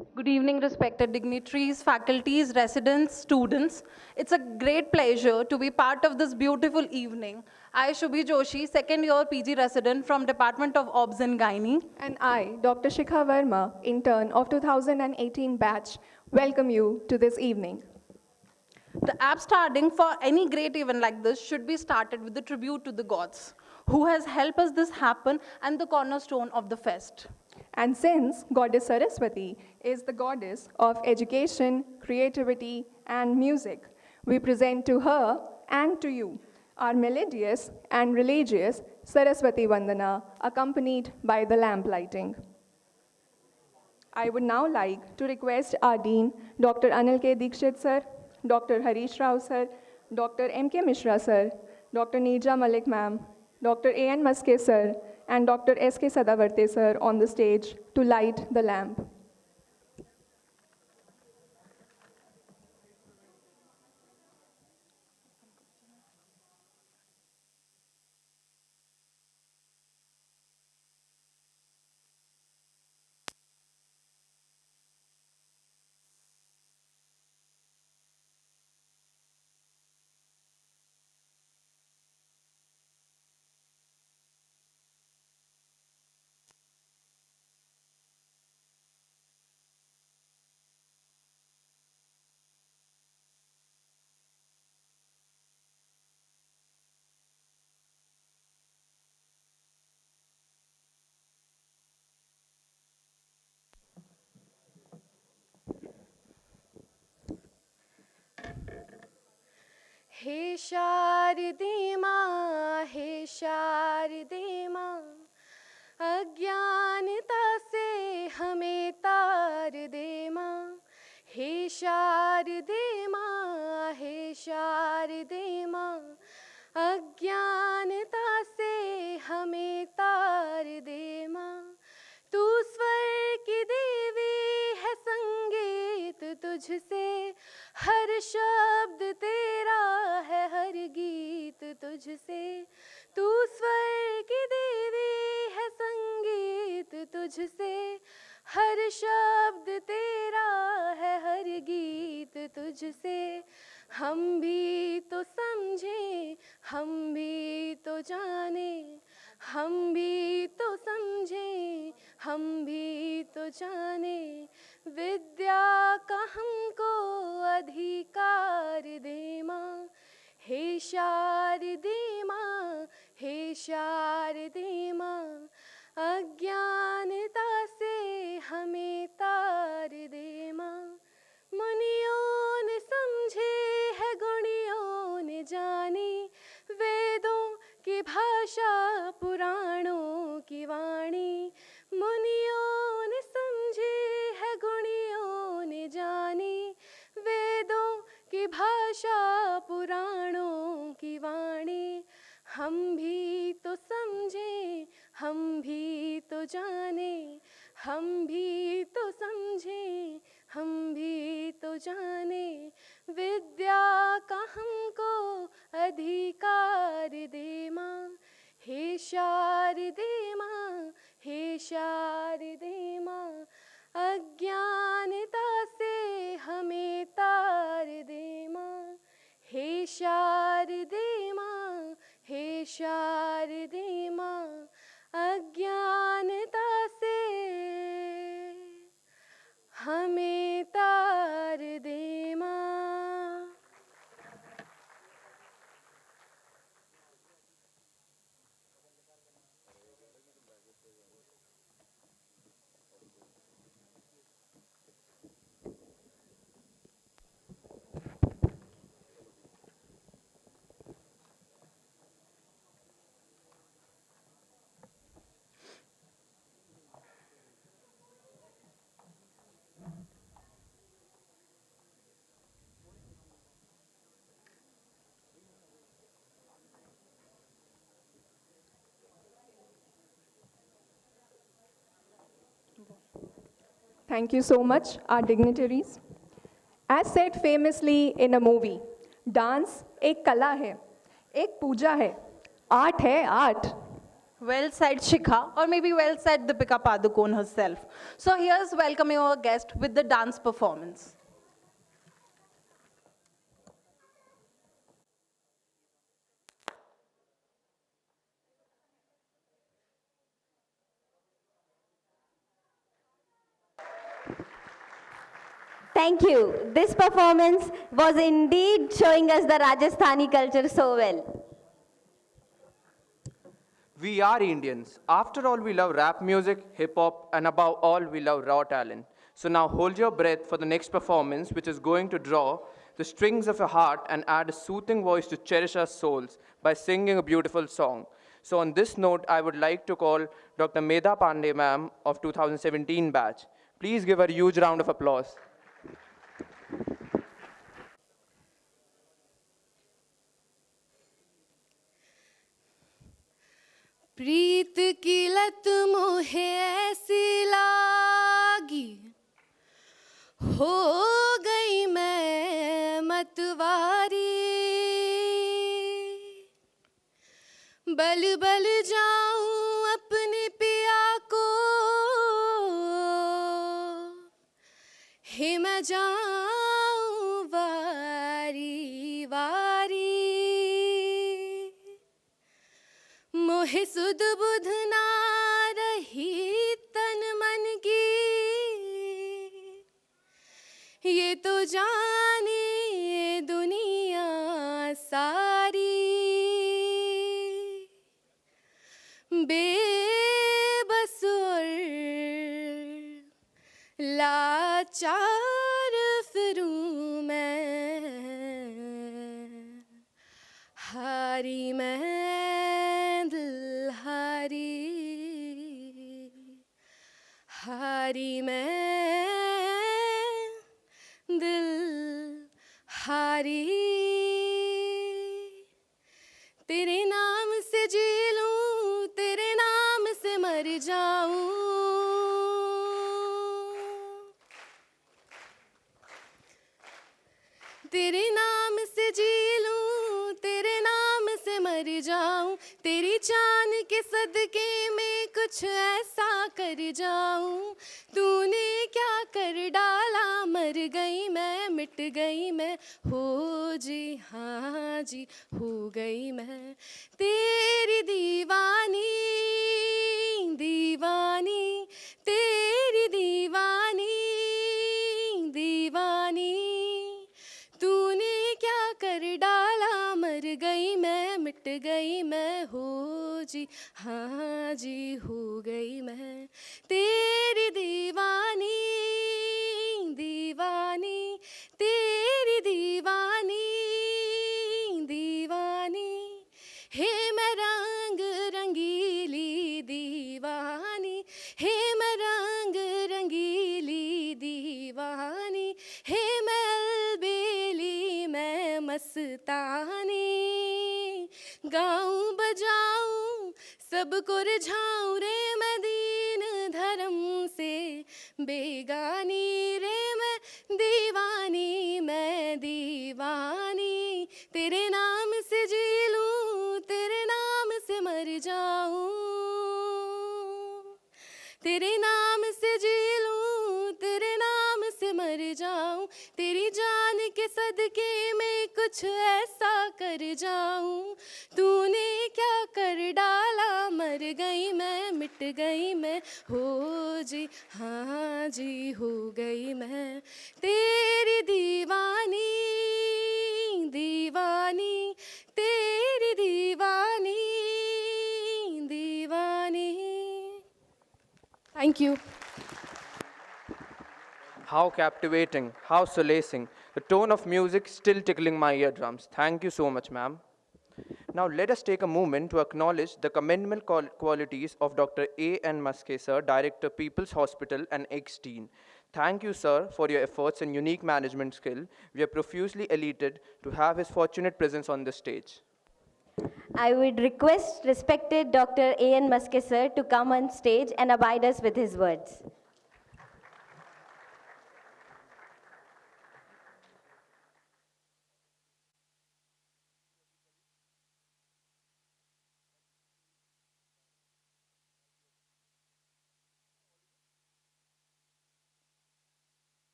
Good evening, respected dignitaries, faculties, residents, students. It's a great pleasure to be part of this beautiful evening. I, Shubhi Joshi, second year PG resident from Department of Obs and Gynae. And I, Dr. Shikha Verma, intern of 2018 batch, welcome you to this evening. The app starting for any great event like this should be started with the tribute to the gods, who has helped us this happen and the cornerstone of the fest. And since Goddess Saraswati is the goddess of education, creativity, and music, we present to her and to you our melodious and religious Saraswati Vandana, accompanied by the lamp lighting. I would now like to request our Dean, Dr. Anil K. Dikshit sir, Dr. Harish Rao sir, Dr. M.K. Mishra sir, Dr. Neerja Malik ma'am, Dr. A.N. Maske sir, and Dr. S.K. Sadavarte sir on the stage to light the lamp. हे शारदे माँ, हे शारदे माँ, अज्ञानता से हमें तार दे माँ। हे शारदे माँ, हे शारदे माँ, अज्ञानता से हमें तार दे माँ। तू स्वर की देवी है, संगीत तुझसे, हर शब्द तेरा है, हर गीत तुझसे। तू स्वर की देवी है, संगीत तुझसे, हर शब्द तेरा है, हर गीत तुझसे। हम भी तो समझें, हम भी तो जाने, हम भी तो समझें, हम भी तो जाने, विद्या का हमको अधिकार दे माँ। हे शारदे माँ, हे शारदे माँ, अज्ञानता से हमें तार दे माँ। मुनियों ने समझे है, गुणियों ने जानी, वेदों की भाषा, पुराणों की वाणी। मुनियों ने समझे है, गुणियों ने जानी, वेदों की भाषा, पुराणों की वाणी। हम भी तो समझें, हम भी तो जाने, हम भी तो समझें, हम भी तो जाने, विद्या का हमको अधिकार दे माँ। हे शारदे माँ, हे शारदे माँ, अज्ञानता से हमें तार दे माँ। हे शारदे माँ, हे शारदे माँ, अज्ञानता से हमें तार दे माँ। Thank you so much, our dignitaries. As said famously in a movie, dance एक कला है, एक पूजा है, art है art. Well said, Shikha, or maybe well said Deepika Padukone herself. So here's welcoming our guest with the dance performance. Thank you. This performance was indeed showing us the Rajasthani culture so well. We are Indians. After all, we love rap music, hip hop, and above all, we love raw talent. So now hold your breath for the next performance, which is going to draw the strings of your heart and add a soothing voice to cherish our souls by singing a beautiful song. So on this note, I would like to call Dr. Medha Pandey ma'am of 2017 batch. Please give her a huge round of applause. प्रीत की लत मोहे ऐसी लागी, हो गई मैं मतवारी। बल बल जाऊं अपने पिया को, हे मैं जाऊं वारी वारी। मोहे सुध बुध ना रही तन मन की, ये तो जाने दुनिया सारी। बेबस और लाचार फिरूं मैं, हारी मैं दिल हारी, हारी मैं दिल हारी। तेरे नाम से जी लूं, तेरे नाम से मर जाऊं। तेरे नाम से जी लूं, तेरे नाम से मर जाऊं। तेरी जान के सदके में कुछ ऐसा कर जाऊं। तूने क्या कर डाला, मर गई मैं, मिट गई मैं, हो जी हाँ जी हो गई मैं। तेरी दीवानी दीवानी, तेरी दीवानी दीवानी। तूने क्या कर डाला, मर गई मैं, मिट गई मैं, हो जी हाँ जी हो गई मैं। तेरी दीवानी दीवानी, तेरी दीवानी दीवानी। हे मैं रंग रंगीली दीवानी, हे मैं रंग रंगीली दीवानी। हे मैं अलबेली मैं मस्तानी, गाऊं बजाऊं सबको रिझाऊं रे मैं दीन धर्म से बेगानी। रे मैं दीवानी, मैं दीवानी। तेरे नाम से जी लूं, तेरे नाम से मर जाऊं। तेरे नाम से जी लूं, तेरे नाम से मर जाऊं। तेरी जान के सदके में कुछ ऐसा कर जाऊं। तूने क्या कर डाला, मर गई मैं, मिट गई मैं, हो जी हाँ जी हो गई मैं। तेरी दीवानी दीवानी, तेरी दीवानी दीवानी। Thank you. How captivating, how solacing. The tone of music still tickling my eardrums. Thank you so much, ma'am. Now let us take a moment to acknowledge the commendable qualities of Dr. A. N. Maske, sir, Director, People's Hospital and ex-Dean. Thank you, sir, for your efforts and unique management skill. We are profusely elated to have his fortunate presence on the stage. I would request respected Dr. A.N. Maske sir to come on stage and abide us with his words.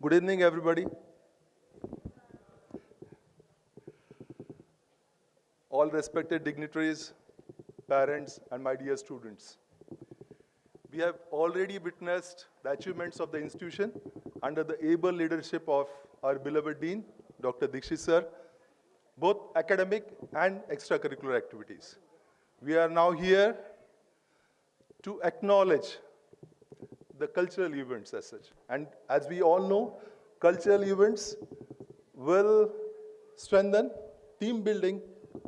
Good evening, everybody. All respected dignitaries, parents, and my dear students. We have already witnessed the achievements of the institution under the able leadership of our beloved Dean, Dr. Dikshit sir, both academic and extracurricular activities. We are now here to acknowledge the cultural events as such. And as we all know, cultural events will strengthen team building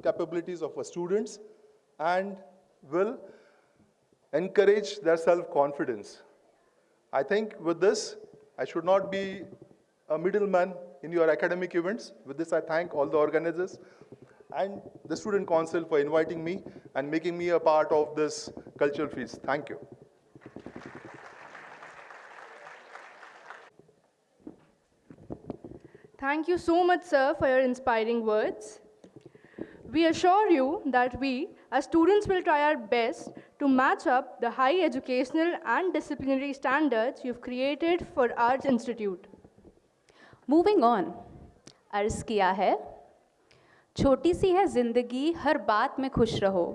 capabilities of our students and will encourage their self-confidence. I think with this, I should not be a middleman in your academic events. With this, I thank all the organizers and the Student Council for inviting me and making me a part of this cultural feast. Thank you. Thank you so much, sir, for your inspiring words. We assure you that we, as students, will try our best to match up the high educational and disciplinary standards you've created for our institute. Moving on, अर्ज किया है, छोटी सी है जिंदगी हर बात में खुश रहो,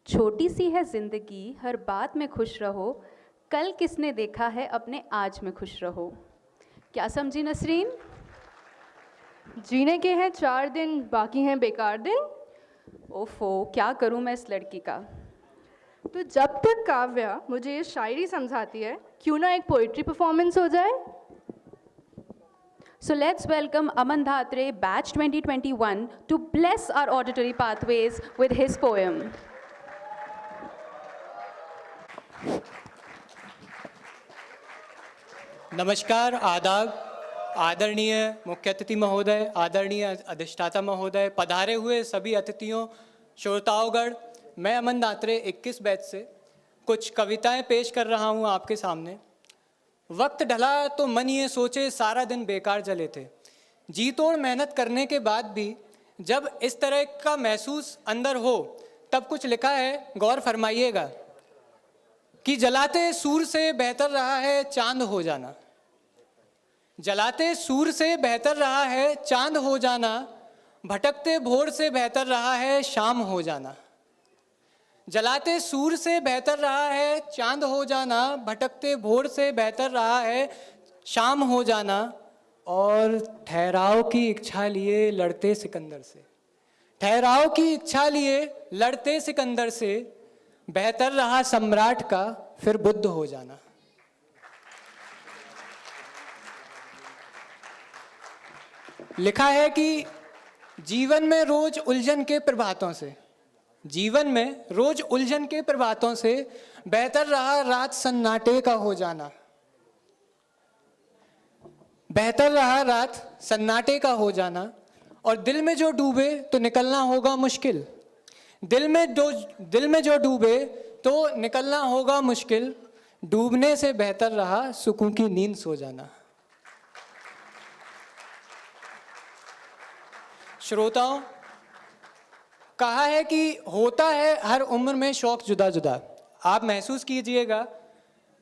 छोटी सी है जिंदगी हर बात में खुश रहो, कल किसने देखा है अपने आज में खुश रहो। क्या समझी नसरीन? जीने के हैं 4 दिन, बाकी हैं बेकार दिन। ओफो, क्या करूं मैं इस लड़की का। तो जब तक काव्या मुझे ये शायरी समझाती है, क्यों ना एक पोइट्री परफॉर्मेंस हो जाए। So let's welcome Aman Dhatre, batch 2021, to bless our auditory pathways with his poem. नमस्कार, आदाब, आदरणीय मुख्य अतिथि महोदय, आदरणीय अधिष्ठाता महोदय, पधारे हुए सभी अतिथियों, श्रोताओगण, मैं अमन दात्रे 21 बैच से कुछ कविताएं पेश कर रहा हूं आपके सामने। वक्त ढला तो मन ये सोचे सारा दिन बेकार जले थे, जी तोड़ मेहनत करने के बाद भी जब इस तरह का महसूस अंदर हो तब कुछ लिखा है, गौर फरमाइएगा कि जलाते सूर से बेहतर रहा है चांद हो जाना, जलाते सूर से बेहतर रहा है चांद हो जाना, भटकते भोर से बेहतर रहा है शाम हो जाना, जलाते सूर से बेहतर रहा है चांद हो जाना, भटकते भोर से बेहतर रहा है शाम हो जाना, और ठहराव की इच्छा लिए लड़ते सिकंदर से, ठहराव की इच्छा लिए लड़ते सिकंदर से, बेहतर रहा सम्राट का फिर बुद्ध हो जाना। लिखा है कि जीवन में रोज उलझन के प्रभातों से, जीवन में रोज उलझन के प्रभातों से बेहतर रहा रात सन्नाटे का हो जाना, बेहतर रहा रात सन्नाटे का हो जाना, और दिल में जो डूबे तो निकलना होगा मुश्किल, दिल में जो डूबे तो निकलना होगा मुश्किल, डूबने से बेहतर रहा सुकून की नींद सो जाना। श्रोताओं, कहा है कि होता है हर उम्र में शौक जुदा जुदा। आप महसूस कीजिएगा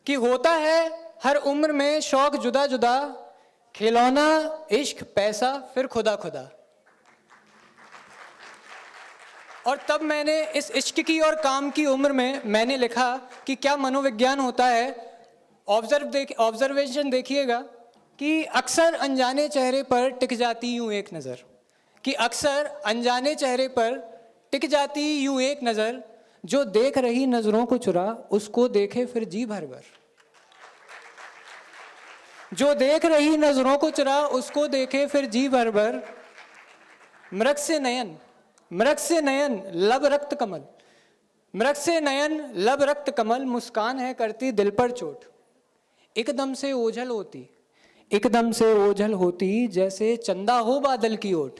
कि होता है हर उम्र में शौक जुदा जुदा, खिलौना, इश्क, पैसा, फिर खुदा खुदा। और तब मैंने इस इश्क की और काम की उम्र में मैंने लिखा कि क्या मनोविज्ञान होता है। ऑब्जर्वेशन देखिएगा कि अक्सर अनजाने चेहरे पर टिक जाती यूं एक नज़र, कि अक्सर अनजाने चेहरे पर टिक जाती यूं एक नज़र, जो देख रही नज़रों को चुरा उसको देखे फिर जी भर भर, जो देख रही नज़रों को चुरा उसको देखे फिर जी भर भर, मृग से नयन, मृग से नयन लब रक्त कमल, मृग से नयन लब रक्त कमल, मुस्कान है करती दिल पर चोट, एकदम से ओझल होती, एकदम से ओझल होती जैसे चंदा हो बादल की ओट,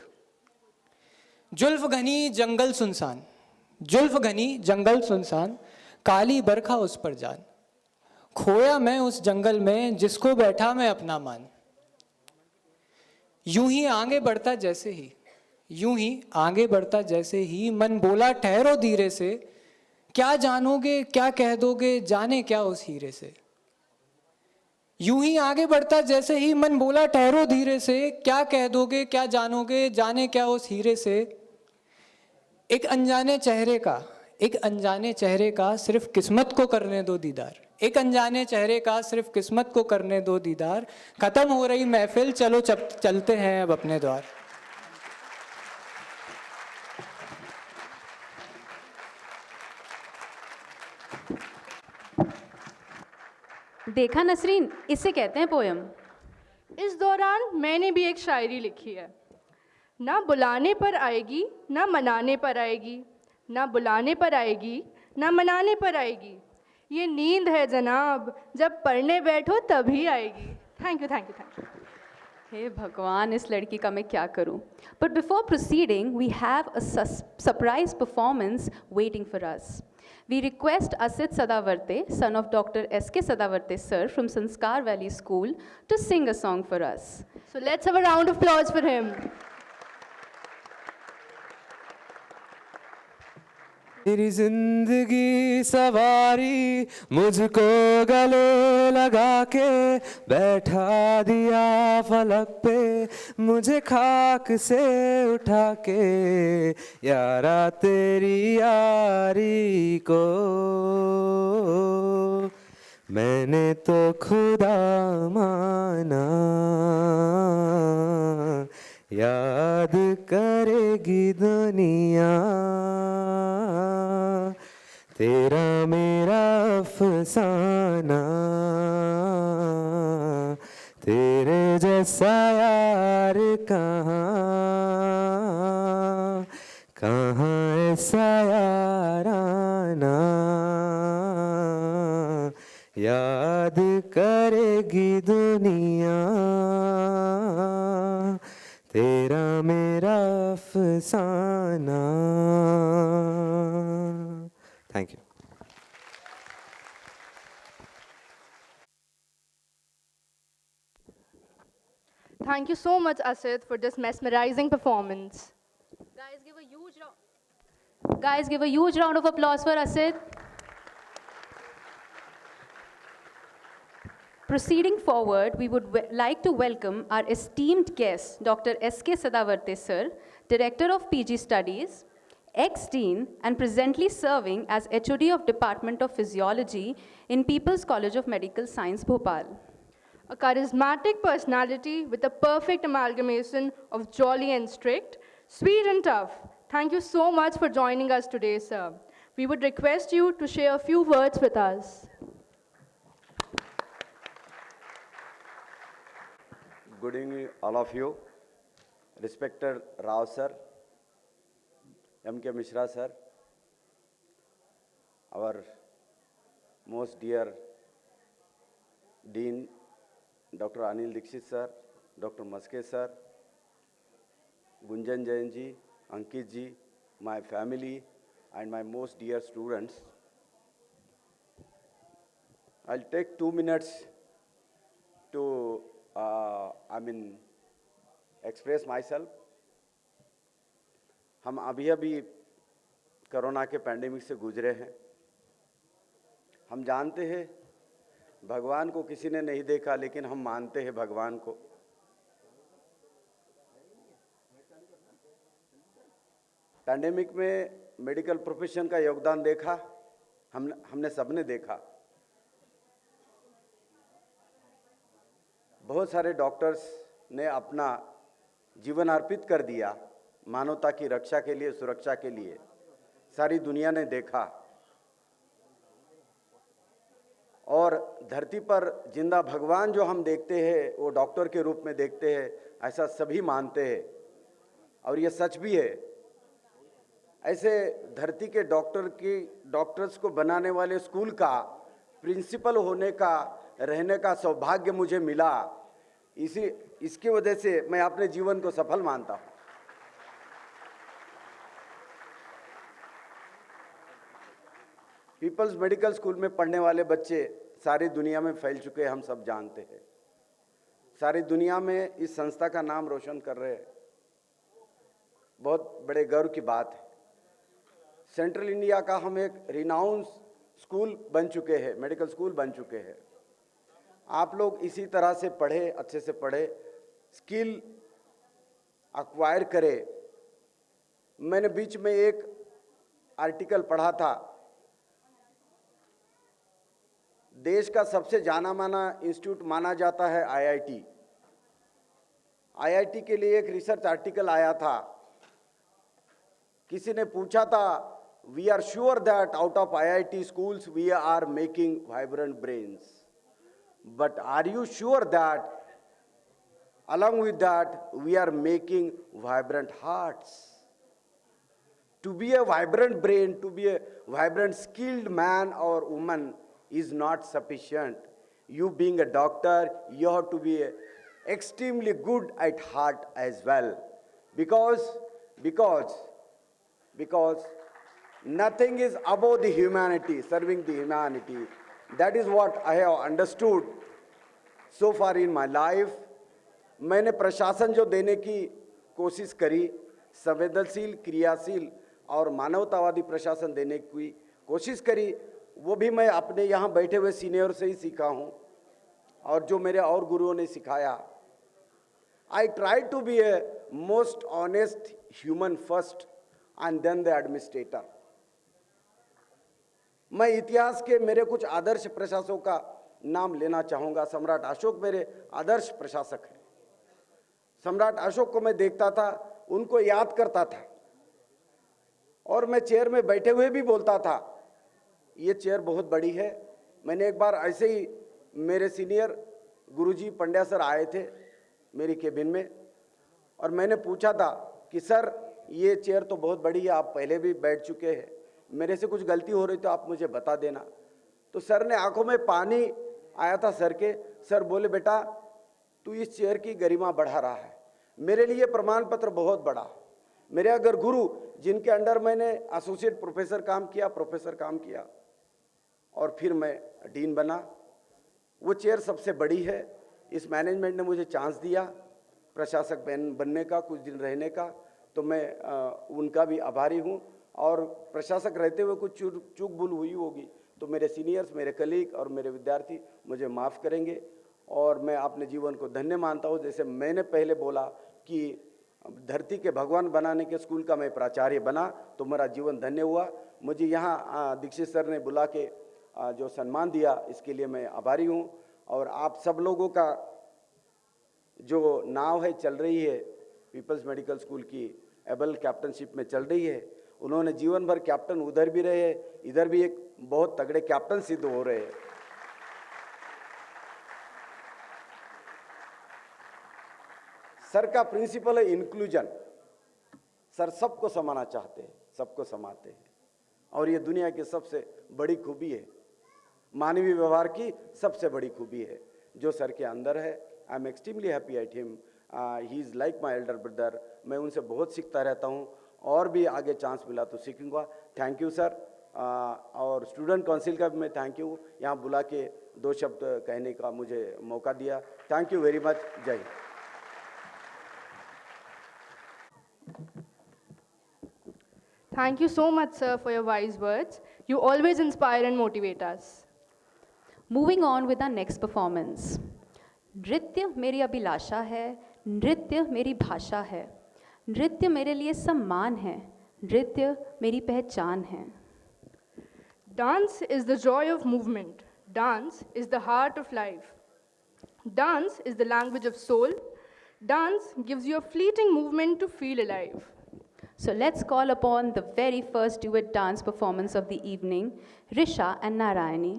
जुल्फ घनी जंगल सुनसान, जुल्फ घनी जंगल सुनसान, काली बरखा उस पर जान, खोया मैं उस जंगल में जिसको बैठा मैं अपना मान, यूं ही आगे बढ़ता जैसे ही, यूं ही आगे बढ़ता जैसे ही, मन बोला ठहरो धीरे से, क्या जानोगे क्या कह दोगे जाने क्या उस हीरे से, यूं ही आगे बढ़ता जैसे ही मन बोला ठहरो धीरे से, क्या कह दोगे क्या जानोगे जाने क्या उस हीरे से। एक अनजाने चेहरे का सिर्फ किस्मत को करने दो दीदार, एक अनजाने चेहरे का सिर्फ किस्मत को करने दो दीदार। खत्म हो रही महफिल, चलो चलते हैं अब अपने द्वार। देखा नसरीन, इसे कहते हैं पोयम। इस दौरान मैंने भी एक शायरी लिखी है। ना बुलाने पर आएगी ना मनाने पर आएगी, ना बुलाने पर आएगी ना मनाने पर आएगी, ये नींद है जनाब, जब पढ़ने बैठो तभी आएगी। Thank you thank you thank you. हे भगवान, इस लड़की का मैं क्या करूं। But before proceeding we have a surprise performance waiting for us. We request Asit Sadavarte, son of Dr. S.K. Sadavarte sir from Sanskar Valley School, to sing a song for us. So let's have a round of applause for him. मेरी जिंदगी सवारी मुझको गले लगा के बैठा दिया फलक पे, मुझे खाक से उठा के यारा तेरी यारी को मैंने तो खुदा माना, याद करेगी दुनिया तेरा मेरा अफसाना, तेरे जैसा यार कहाँ ऐसा याराना, याद करेगी दुनिया तेरा मेरा अफसाना। Thank you. Thank you so much, Asit, for this mesmerizing performance. Guys, give a huge round of applause for Asit. Proceeding forward, we would like to welcome our esteemed guest, Dr. S.K. Sadavarte sir, Director of PG Studies, ex-dean and presently serving as HOD of Department of Physiology in People's College of Medical Science, Bhopal. A charismatic personality with a perfect amalgamation of jolly and strict, sweet and tough. Thank you so much for joining us today, sir. We would request you to share a few words with us. Good evening, all of you. Respected Rao sir, M.K. Mishra sir, our most dear Dean, Dr. Anil Dixit sir, Dr. Maske sir, Gunjan Jain ji, Ankit ji, my family, and my most dear students. I'll take 2 minutes to express myself. हम अभी corona के pandemic से गुजरे हैं। हम जानते हैं भगवान को किसी ने नहीं देखा, लेकिन हम मानते हैं भगवान को। पैंडेमिक में मेडिकल प्रोफेशन का योगदान देखा, हमने सबने देखा। बहुत सारे डॉक्टर्स ने अपना जीवन अर्पित कर दिया मानवता की रक्षा के लिए, सुरक्षा के लिए। सारी दुनिया ने देखा और धरती पर जिंदा भगवान जो हम देखते हैं वो डॉक्टर के रूप में देखते हैं, ऐसा सभी मानते हैं और ये सच भी है। ऐसे धरती के डॉक्टर्स को बनाने वाले स्कूल का प्रिंसिपल होने का, रहने का सौभाग्य मुझे मिला। इसकी वजह से मैं अपने जीवन को सफल मानता हूँ। पीपल्स मेडिकल स्कूल में पढ़ने वाले बच्चे सारी दुनिया में फैल चुके हैं, हम सब जानते हैं। सारी दुनिया में इस संस्था का नाम रोशन कर रहे हैं, बहुत बड़े गर्व की बात है। सेंट्रल इंडिया का हम एक रिनाउंस स्कूल बन चुके हैं, मेडिकल स्कूल बन चुके हैं। आप लोग इसी तरह से पढ़े, अच्छे से पढ़े, स्किल एक्वायर करें। मैंने बीच में एक आर्टिकल पढ़ा था, देश का सबसे जाना माना इंस्टीट्यूट माना जाता है आईआईटी। आईआईटी के लिए एक रिसर्च आर्टिकल आया था। किसी ने पूछा था, we are sure that out of IIT schools we are making vibrant brains, but are you sure that along with that we are making vibrant hearts? To be a vibrant brain, to be a vibrant skilled man or woman is not sufficient. You being a doctor, you have to be extremely good at heart as well, because nothing is above the humanity, serving the humanity. That is what I have understood so far in my life. मैंने प्रशासन जो देने की कोशिश करी, संवेदनशील, क्रियाशील और मानवतावादी प्रशासन देने की कोशिश करी, वो भी मैं अपने यहाँ बैठे हुए सीनियर से ही सीखा हूँ और जो मेरे और गुरुओं ने सिखाया। I try to be a most honest human first and then the administrator. मैं इतिहास के मेरे कुछ आदर्श प्रशासकों का नाम लेना चाहूँगा। सम्राट अशोक मेरे आदर्श प्रशासक हैं। सम्राट अशोक को मैं देखता था, उनको याद करता था और मैं चेयर में बैठे हुए भी बोलता था, ये चेयर बहुत बड़ी है। मैंने एक बार ऐसे ही, मेरे सीनियर गुरुजी पंड्या सर आए थे मेरी केबिन में और मैंने पूछा था कि सर ये चेयर तो बहुत बड़ी है, आप पहले भी बैठ चुके हैं, मेरे से कुछ गलती हो रही तो आप मुझे बता देना। तो सर ने, आंखों में पानी आया था सर के, सर बोले बेटा तू इस चेयर की गरिमा बढ़ा रहा है। मेरे लिए प्रमाण पत्र बहुत बड़ा। मेरे अगर गुरु जिनके अंडर मैंने एसोसिएट प्रोफेसर काम किया, प्रोफेसर काम किया और फिर मैं डीन बना, वो चेयर सबसे बड़ी है। इस मैनेजमेंट ने मुझे चांस दिया प्रशासक बनने का, कुछ दिन रहने का, तो मैं उनका भी आभारी हूँ। और प्रशासक रहते हुए कुछ चूक भूल हुई होगी तो मेरे सीनियर्स, मेरे कलीग और मेरे विद्यार्थी मुझे माफ़ करेंगे और मैं अपने जीवन को धन्य मानता हूँ। जैसे मैंने पहले बोला कि धरती के भगवान बनाने के स्कूल का मैं प्राचार्य बना तो मेरा जीवन धन्य हुआ। मुझे यहाँ दीक्षित सर ने बुला के जो सम्मान दिया, इसके लिए मैं आभारी हूँ। और आप सब लोगों का जो नाव है चल रही है, पीपल्स मेडिकल स्कूल की एबल कैप्टनशिप में चल रही है। उन्होंने जीवन भर कैप्टन उधर भी रहे, इधर भी एक बहुत तगड़े कैप्टन सिद्ध हो रहे हैं। सर का प्रिंसिपल है इंक्लूजन। सर सबको समाना चाहते हैं, सबको समाते हैं और ये दुनिया की सबसे बड़ी खूबी है, मानवीय व्यवहार की सबसे बड़ी खूबी है जो सर के अंदर है। I am extremely happy at him. He is like my elder brother. मैं उनसे बहुत सीखता रहता हूँ और भी आगे चांस मिला तो सीखूंगा। Thank you sir. और स्टूडेंट काउंसिल का भी मैं थैंक यू, यहाँ बुला के दो शब्द कहने का मुझे मौका दिया। Thank you very much. जय Hind. Thank you so much, sir, for your wise words. You always inspire and motivate us. Moving on with our next performance. नृत्य मेरी अभिलाषा है, नृत्य मेरी भाषा है, नृत्य मेरे लिए सम्मान है, नृत्य मेरी पहचान है। Dance is the joy of movement. Dance is the heart of life. Dance is the language of soul. Dance gives you a fleeting movement to feel alive. So let's call upon the very first duet dance performance of the evening, Risha and Narayani.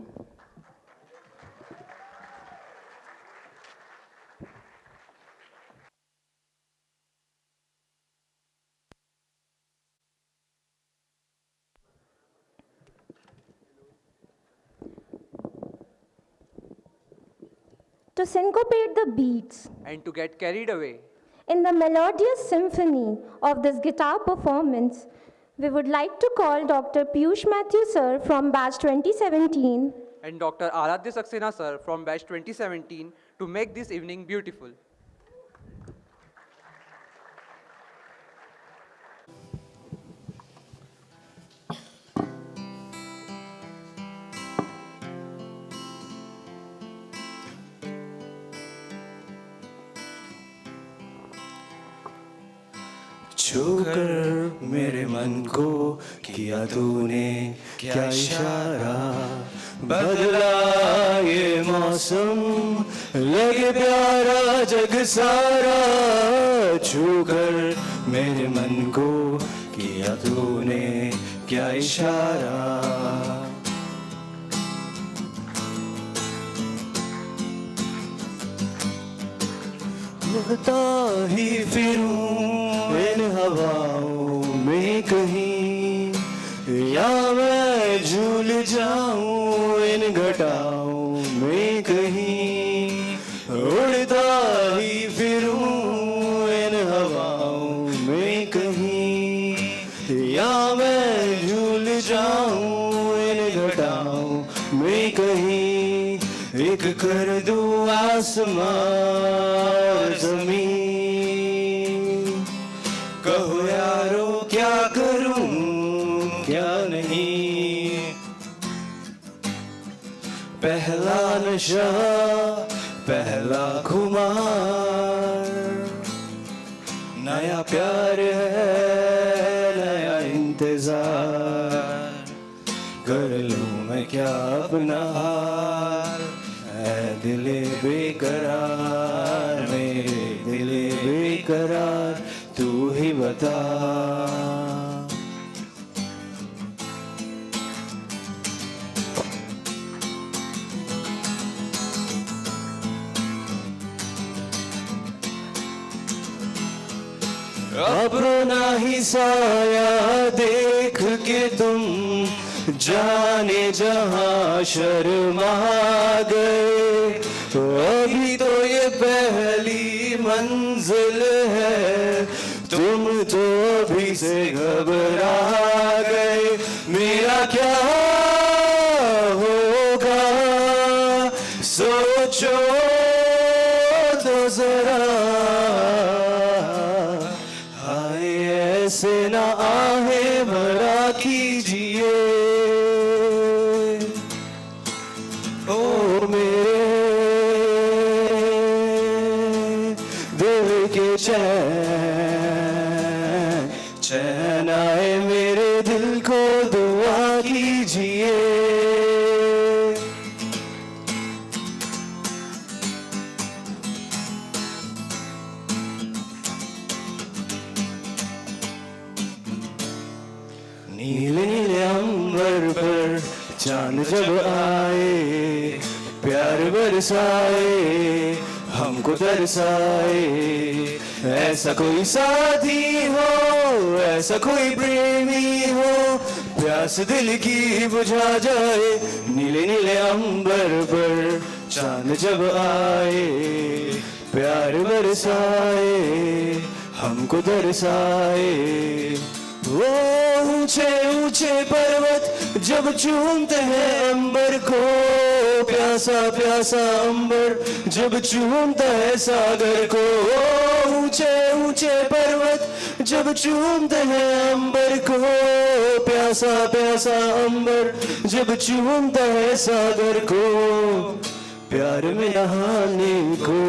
To syncopate the beats And to get carried away in the melodious symphony of this guitar performance, we would like to call Dr. Piyush Mathew sir from batch 2017 and Dr. Aradhya Saxena sir from batch 2017 to make this evening beautiful. छूकर मेरे मन को किया तूने क्या इशारा, बदला ये मौसम लगे प्यारा जग सारा, छूकर मेरे मन को किया तूने क्या इशारा। उड़ता ही फिरूं इन हवाओं में कहीं, या मैं झूल जाऊं इन घटाओं में कहीं, उड़ता ही फिरूं इन हवाओं में कहीं, या मैं झूल जाऊं इन घटाओं में कहीं, एक कर दूं आसमां और ज़मीन, कहो यारो क्या करूं क्या नहीं, पहला नशा पहला खुमार, नया प्यार है नया इंतजार, कर लूं मैं क्या अपना हाल, ऐ दिले बेकरार मेरे दिले बेकरार, तू ही बता। अपना ही साया देख के तुम जाने जहां शर्मा गए, अभी तो ये पहली मंजिल है, तुम तो अभी से घबरा गए, मेरा क्या होगा सोचो तो जरा, हाय ऐसे ना आहे भरा कीजिए, ओ मेरे दिल के चैन, चैन आए मेरे दिल को दुआ कीजिए। नीले नीले अंबर पर चांद जब आए, प्यार बरसाए हमको तरसाए, ऐसा कोई साथी हो ऐसा कोई प्रेमी हो, प्यास दिल की बुझा जाए, नीले नीले अंबर पर चांद जब आए, प्यार बरसाए हमको तरसाए, वो ऊंचे ऊंचे पर्वत जब चूमते हैं अंबर को, प्यासा प्यासा अंबर जब चूमता है सागर को, वो ऊंचे ऊंचे पर्वत जब चूमते हैं अंबर को, प्यासा प्यासा अंबर जब चूमता है सागर को, प्यार में नहाने को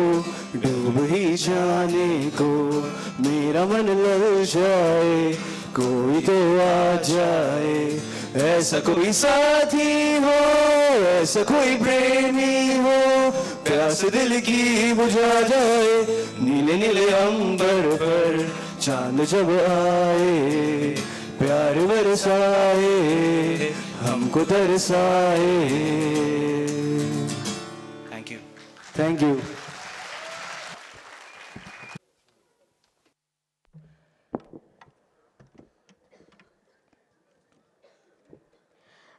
डूब ही जाने को, मेरा मन लल जाए कोई तो आ जाए, ऐसा कोई साथी हो ऐसा कोई प्रेमी हो, प्यास दिल की बुझा जाए, नीले नीले अंबर पर चांद जब आए, प्यार बरसाए हमको तरसाए। Thank you thank you.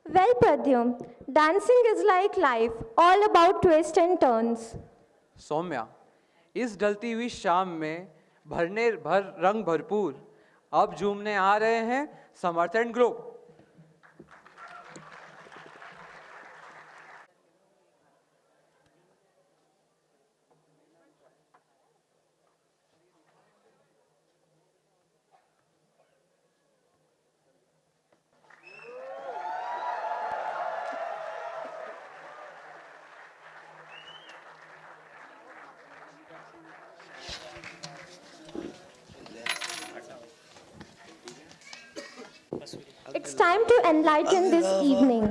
Well, Pradyum, dancing is like life, all about twists and turns. Saumya, इस ढलती हुई शाम में भर रंग भरपूर अब झूमने आ रहे हैं समर्थन group. time to enlighten this evening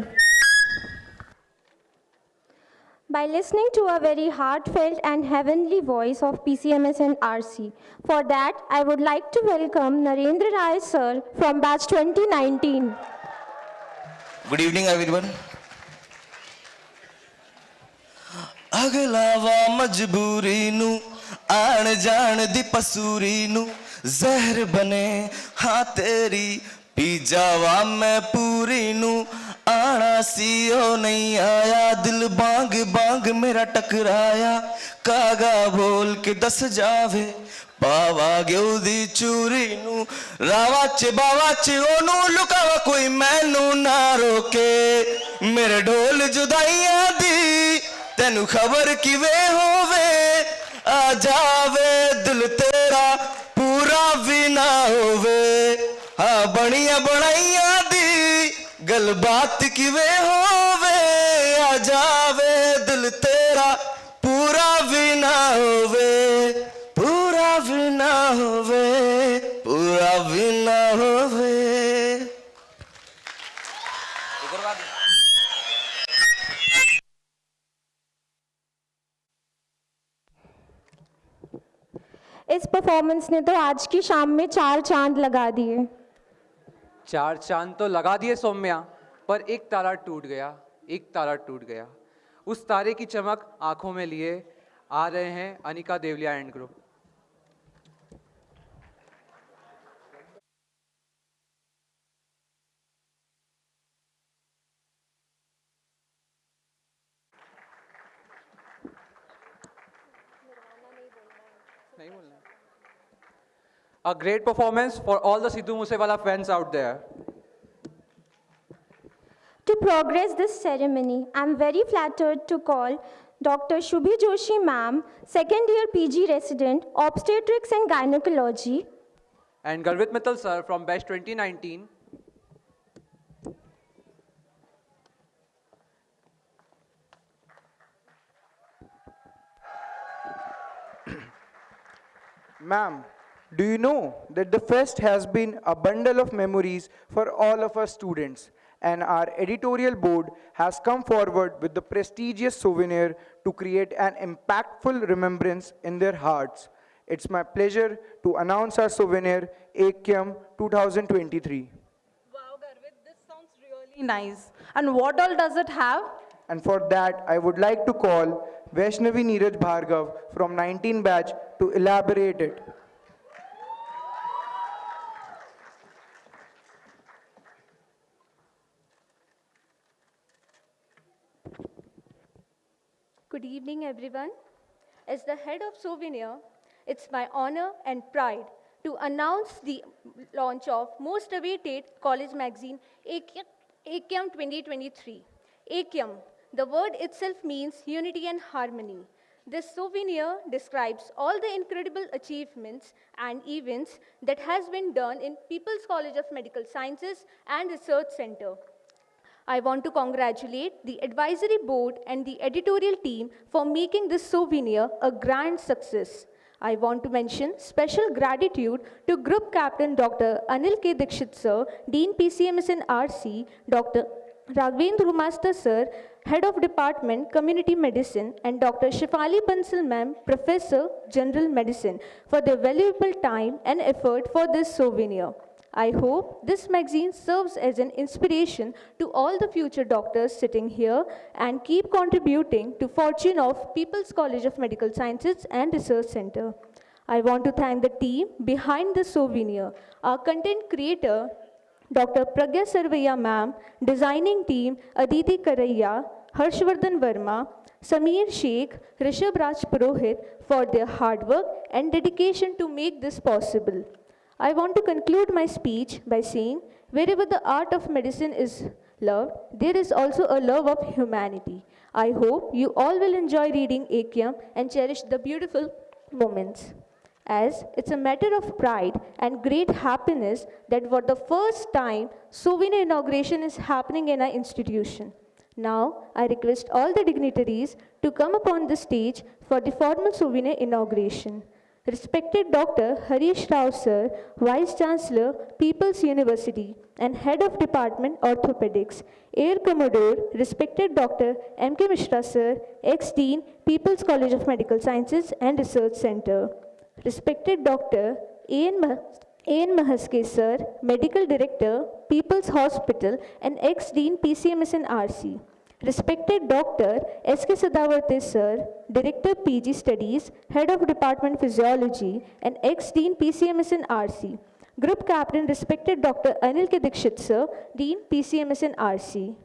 by listening to a very heartfelt and heavenly voice of PCMS and RC. For that, I would like to welcome Narendra Rai sir from batch 2019. Good evening, everyone. ਅਗਲਾਵਾ ਮਜਬੂਰੀ ਨੂੰ ਆਣ ਜਾਣ ਦੀ ਪਸੂਰੀ ਨੂੰ ਜ਼ਹਿਰ ਬਨੇ ਹਾਂ ਤੇਰੀ ਪੀ ਜਾਵਾ ਮੈਂ ਪੂਰੀ ਨੂੰ ਆਣਾ ਸੀ ਉਹ ਨਹੀਂ ਆਇਆ ਦਿਲ ਬਾਂਗ ਬਾਂਗ ਮੇਰਾ ਟਕਰਾਇਆ ਕਾਗਾ ਬੋਲ ਕੇ ਦੱਸ ਜਾਵੇ ਪਾਵਾਗੇ ਉਹਦੀ ਚੂਰੀ ਨੂੰ ਰਾਵਾ ਚ ਬਾਵਾ ਚ ਉਹਨੂੰ ਲੁਕਾਵਾ ਕੋਈ ਮੈਨੂੰ ਨਾ ਰੋਕੇ ਮੇਰੇ ਢੋਲ ਜੁਦਾਈਆਂ ਦੀ ਤੈਨੂੰ ਖਬਰ ਕਿਵੇਂ ਹੋਵੇ ਆ ਜਾਵੇ ਦਿਲ ਤੇਰਾ ਪੂਰਾ ਵੀ ਨਾ ਹੋਵੇ ਹਾਂ ਬਣੀਆਂ ਬਣਾਈਆਂ ਦੀ ਗੱਲਬਾਤ ਕਿਵੇਂ ਹੋਵੇ ਆ ਜਾਵੇ ਦਿਲ ਤੇਰਾ ਪੂਰਾ ਵੀ ਨਾ ਹੋਵੇ ਪੂਰਾ ਵੀ ਨਾ ਹੋਵੇ ਪੂਰਾ ਵੀ ਨਾ ਹੋਵੇ इस परफॉर्मेंस ने तो आज की शाम में 4 चांद लगा दिए। 4 चांद तो लगा दिए सौम्या, पर एक तारा टूट गया, एक तारा टूट गया। उस तारे की चमक आंखों में लिए आ रहे हैं Anika Devalia and group. A great performance for all the Sidhu Moosewala fans out there. To progress this ceremony, I am very flattered to call Dr. Shubhi Joshi ma'am, second year PG resident, obstetrics and gynecology. And Garvit Mittal sir from batch 2019. Ma'am, do you know that the fest has been a bundle of memories for all of us students, and our editorial board has come forward with the prestigious souvenir to create an impactful remembrance in their hearts. It's my pleasure to announce our souvenir, AKYM 2023. Wow, Garvit, this sounds really nice. And what all does it have? And for that, I would like to call Vaishnavi Neeraj Bhargav from 19 batch to elaborate it. Good evening, everyone. As the head of Souvenir, it's my honor and pride to announce the launch of most awaited college magazine, AKYM 2023. AKYM, the word itself means unity and harmony. This souvenir describes all the incredible achievements and events that has been done in People's College of Medical Sciences and Research Center. I want to congratulate the advisory board and the editorial team for making this souvenir a grand success. I want to mention special gratitude to Group Captain Dr. Anil K. Dikshit Sir, Dean PCMS and RC, Dr. Raghavendra Master Sir, Head of Department Community Medicine, and Dr. Shifali Bansal Ma'am, Professor General Medicine, for their valuable time and effort for this souvenir. I hope this magazine serves as an inspiration to all the future doctors sitting here and keep contributing to fortune of People's College of Medical Sciences and Research Center. I want to thank the team behind the souvenir, our content creator, Dr. Pragya Sarvaiya ma'am, designing team, Aditi Karaiya, Harshvardhan Verma, Sameer Sheikh, Rishabh Raj Purohit for their hard work and dedication to make this possible. I want to conclude my speech by saying, wherever the art of medicine is loved, there is also a love of humanity. I hope you all will enjoy reading AKYM and cherish the beautiful moments, as it's a matter of pride and great happiness that for the first time, souvenir inauguration is happening in our institution. Now, I request all the dignitaries to come upon the stage for the formal souvenir inauguration. Respected Dr. Harish Rao Sir, Vice Chancellor, People's University and Head of Department Orthopedics. Air Commodore, respected Dr. M.K. Mishra Sir, ex-Dean, People's College of Medical Sciences and Research Center. Respected Dr. A.N. Mahaske Sir, Medical Director, People's Hospital and ex-Dean PCMS and RC. Respected Dr. S.K. Sadavarthi Sir, Director PG Studies, Head of Department Physiology and ex-Dean PCMS and RC. Group Captain, respected Dr. Anil K. Dikshit Sir, Dean PCMS and RC.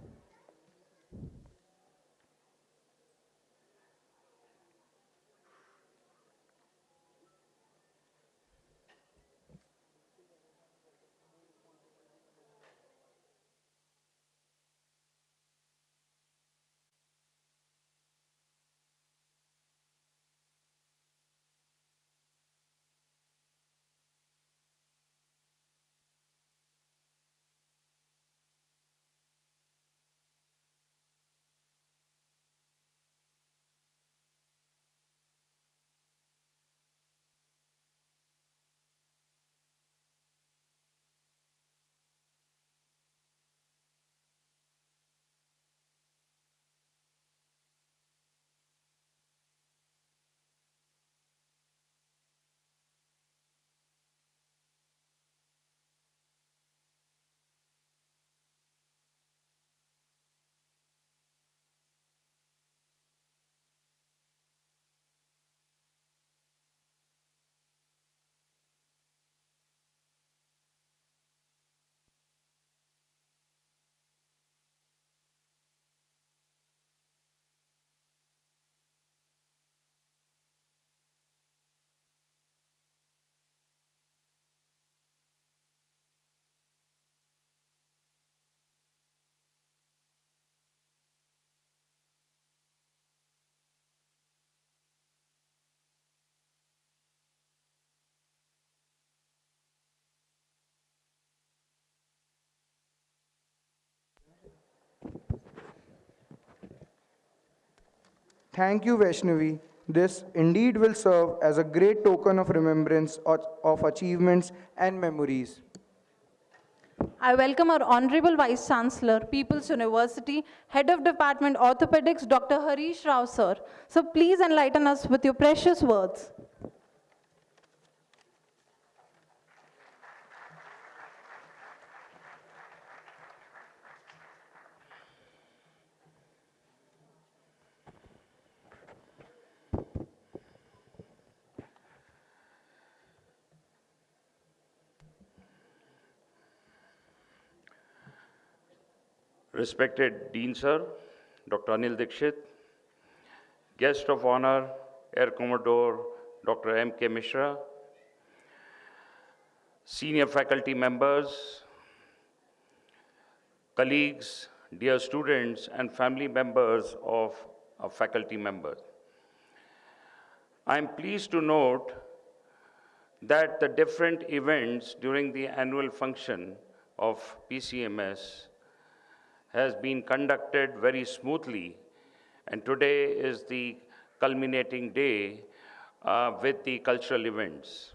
Thank you, Vaishnavi. This indeed will serve as a great token of remembrance of achievements and memories. I welcome our Honorable Vice Chancellor, People's University, Head of Department Orthopedics, Dr. Harish Rao Sir. So please enlighten us with your precious words. Respected Dean Sir, Dr. Anil Dikshit, Guest of Honor, Air Commodore Dr. M.K. Mishra, Senior faculty members, colleagues, dear students, and family members of faculty members. I am pleased to note that the different events during the annual function of PCMS has been conducted very smoothly, and today is the culminating day with the cultural events.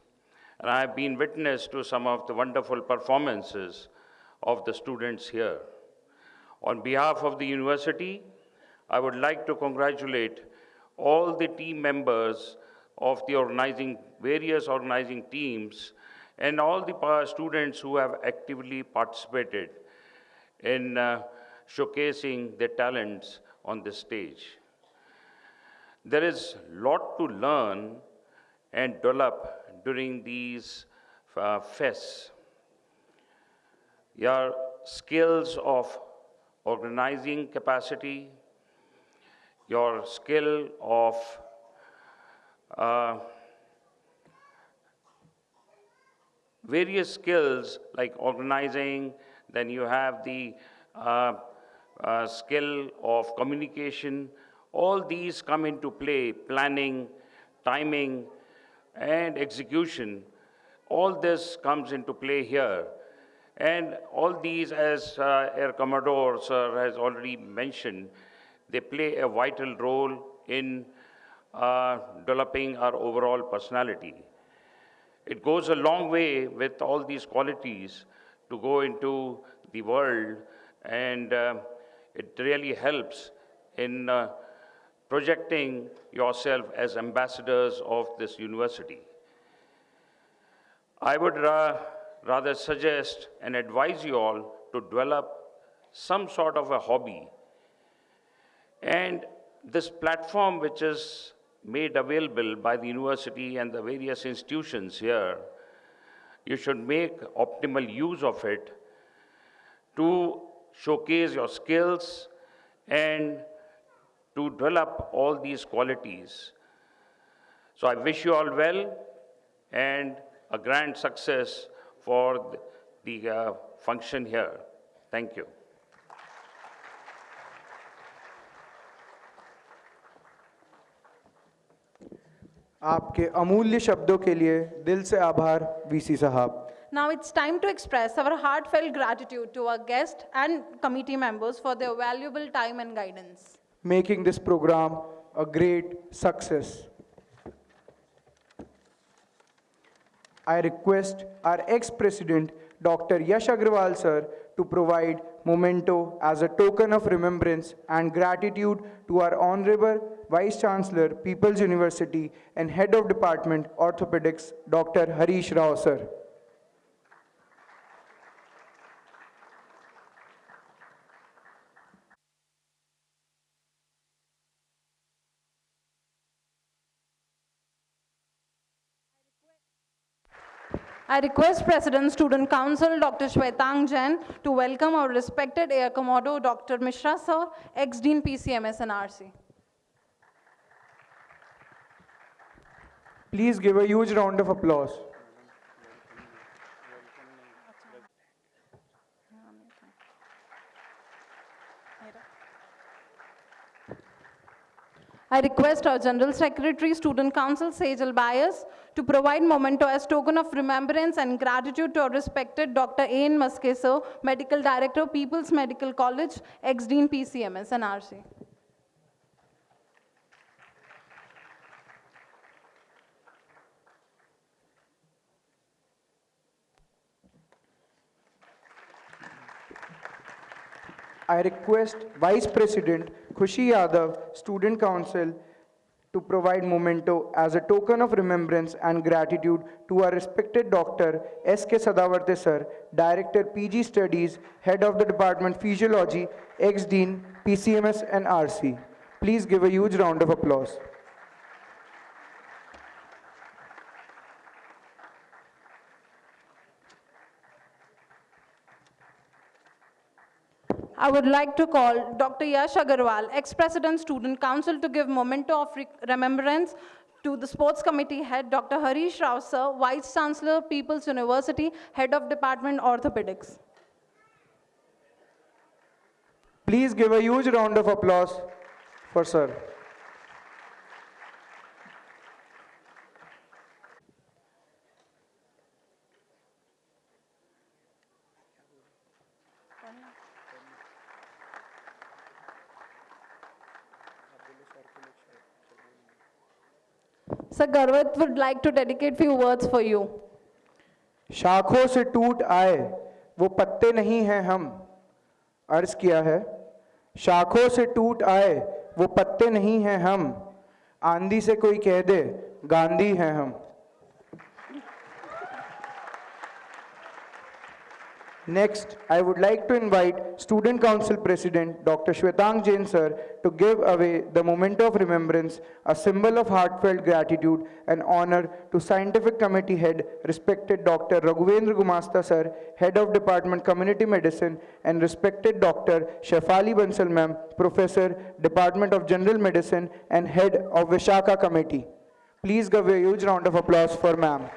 And I have been witness to some of the wonderful performances of the students here. On behalf of the university, I would like to congratulate all the team members of the various organizing teams and all the students who have actively participated in showcasing their talents on this stage. There is a lot to learn and develop during these fests. Your skills of organizing capacity, your skill of various skills like organizing, then you have the skill of communication. All these come into play, planning, timing, and execution. All this comes into play here. And all these, as Air Commodore Sir has already mentioned, they play a vital role in developing our overall personality. It goes a long way with all these qualities to go into the world, and it really helps in projecting yourself as ambassadors of this university. I would rather suggest and advise you all to develop some sort of a hobby. And this platform, which is made available by the university and the various institutions here, you should make optimal use of it to showcase your skills and to develop all these qualities. So I wish you all well and a grand success for the function here. Thank you. आपके अमूल्य शब्दों के लिए दिल से आभार VC साहब। Now it's time to express our heartfelt gratitude to our guests and committee members for their valuable time and guidance, making this program a great success. I request our ex-president, Dr. Yash Agrawal sir, to provide memento as a token of remembrance and gratitude to our Honorable Vice Chancellor, People's University and Head of Department, Orthopedics, Dr. Harish Rao sir. I request President Student Council Dr. Shwetang Jain to welcome our respected Air Commodore Dr. Mishra sir, ex-Dean PCMS and RC. Please give a huge round of applause. I request our General Secretary, Student Council, Sejal Bias, to provide memento as token of remembrance and gratitude to our respected Dr. A.N. Maske sir, Medical Director, People's Medical College, ex-Dean PCMS and RC. I request Vice President Khushi Yadav, Student Council, to provide memento as a token of remembrance and gratitude to our respected Dr. S.K. Sadavarte sir, Director PG Studies, Head of the Department Physiology, ex-Dean PCMS and RC. Please give a huge round of applause. I would like to call Dr. Yash Agarwal, ex-President Student Council, to give memento of remembrance to the Sports Committee Head, Dr. Harish Rao sir, Vice Chancellor, People's University, Head of Department Orthopedics. Please give a huge round of applause for sir. Sir Garvat would like to dedicate few words for you. शाखों से टूट आए वो पत्ते नहीं हैं हम। अर्ज किया है, शाखों से टूट आए वो पत्ते नहीं हैं हम, आंधी से कोई कह दे गांधी हैं हम। Next, I would like to invite Student Council President Dr. Shwetang Jain sir to give away the memento of remembrance, a symbol of heartfelt gratitude and honor to Scientific Committee Head, respected Dr. Raghuvendra Gumasta sir, Head of Department Community Medicine, and respected Dr. Shefali Bansal ma'am, Professor, Department of General Medicine and Head of Vishaka Committee. Please give a huge round of applause for ma'am.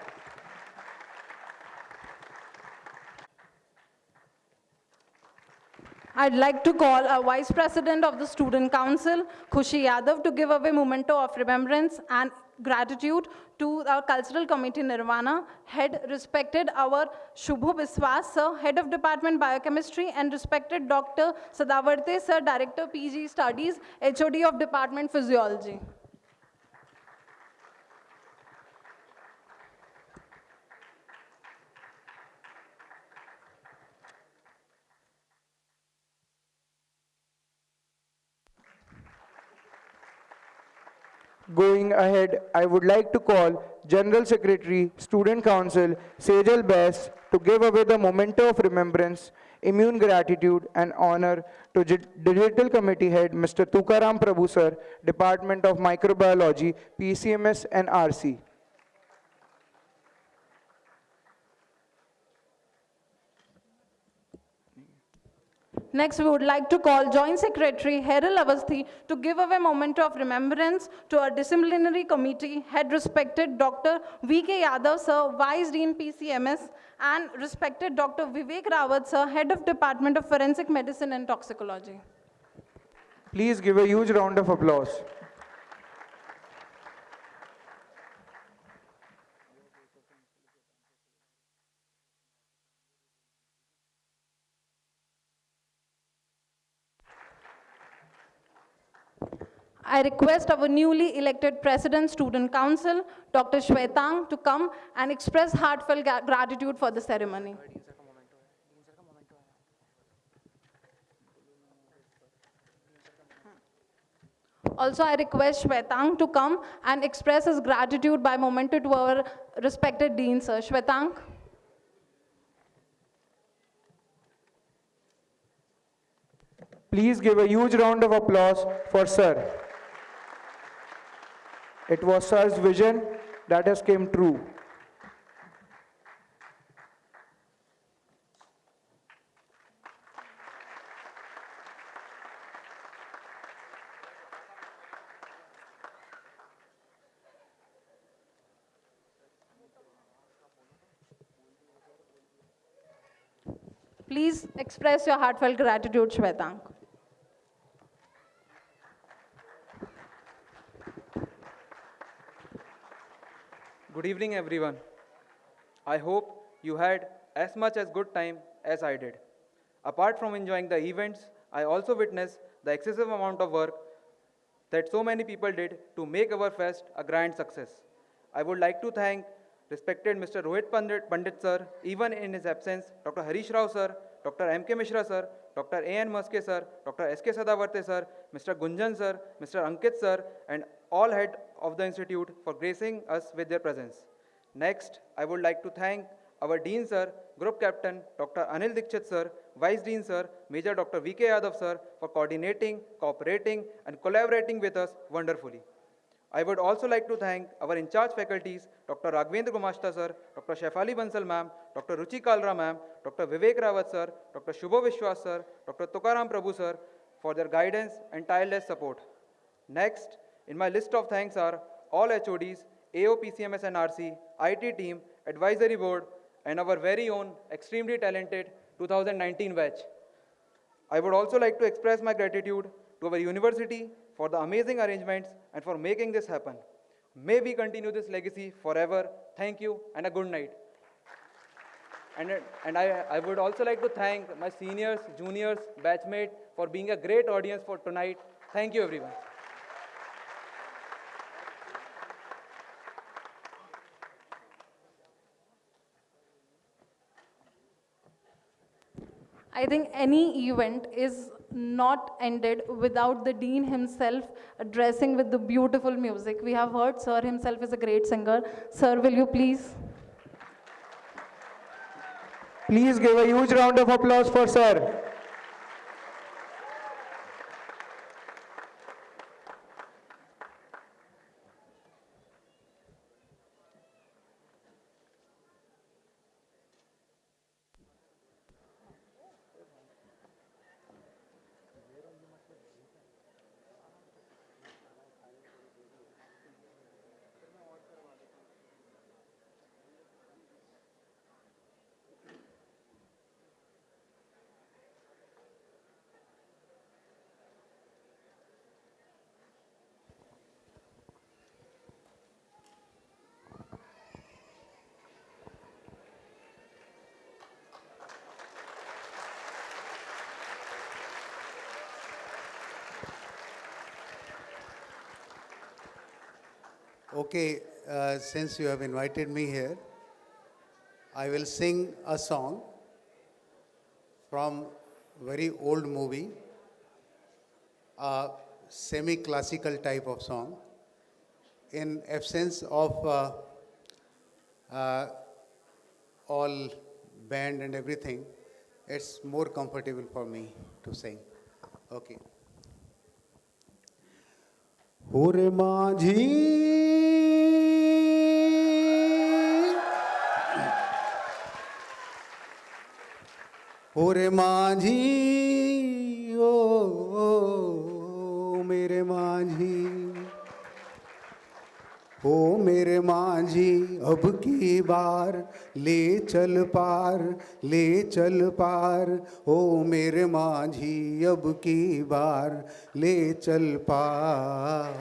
I'd like to call our Vice President of the Student Council, Khushi Yadav, to give away memento of remembrance and gratitude to our Cultural Committee Nirvana, Head, respected our Shubho Biswas sir, Head of Department Biochemistry, and respected Dr. Sadavarte sir, Director PG Studies, HOD of Department Physiology. Going ahead, I would like to call General Secretary, Student Council, Sejal Best, to give away the memento of remembrance, immune gratitude and honor to Digital Committee Head, Mr. Tukaram Prabhu Sir, Department of Microbiology, PCMS and RC. Next, we would like to call Joint Secretary Heril Avasthi to give away memento of remembrance to our disciplinary committee head, respected Dr. V.K. Yadav Sir, Vice Dean PCMS, and respected Dr. Vivek Rawat Sir, Head of Department of Forensic Medicine and Toxicology. Please give a huge round of applause. I request our newly elected President Student Council, Dr. Shwetang, to come and express heartfelt gratitude for the ceremony. Also, I request Shwetang to come and express his gratitude by memento to our respected Dean, Sir. Shwetang. Please give a huge round of applause for Sir. It was Sir's vision that has came true. Please express your heartfelt gratitude, Shwetang. Good evening, everyone. I hope you had as much as good time as I did. Apart from enjoying the events, I also witnessed the excessive amount of work that so many people did to make our fest a grand success. I would like to thank respected Mr. Rohit Pandit sir, even in his absence, Dr. Harish Rao sir, Dr. M.K. Mishra sir, Dr. A.N. Maske sir, Dr. S.K. Sadavarte sir, Mr. Gunjan sir, Mr. Ankit sir, and all head of the institute for gracing us with their presence. Next, I would like to thank our Dean sir, Group Captain Dr. Anil Dikshit sir, Vice Dean sir, Major Dr. V.K. Yadav sir for coordinating, cooperating and collaborating with us wonderfully. I would also like to thank our in-charge faculties, Dr. Raghavendra Gumashta sir, Dr. Shefali Bansal ma'am, Dr. Ruchi Kalra ma'am, Dr. Vivek Rawat sir, Dr. Shubho Vishwas sir, Dr. Tukaram Prabhu sir for their guidance and tireless support. Next, in my list of thanks are all HODs, AO, PCMS and RC, IT team, advisory board, and our very own extremely talented 2019 batch. I would also like to express my gratitude to our university for the amazing arrangements and for making this happen. May we continue this legacy forever. Thank you and a good night. And I would also like to thank my seniors, juniors, batchmates for being a great audience for tonight. Thank you, everyone. I think any event is not ended without the Dean himself addressing with the beautiful music. We have heard Sir himself is a great singer. Sir, will you please? Please give a huge round of applause for Sir. Okay, since you have invited me here, I will sing a song from very old movie, a semi-classical type of song. in absence of all band and everything, it's more comfortable for me to sing. Okay. Ore माझी ओ मेरे माझी ओ मेरे माझी अब की बार ले चल पार ओ मेरे माझी अब की बार ले चल पार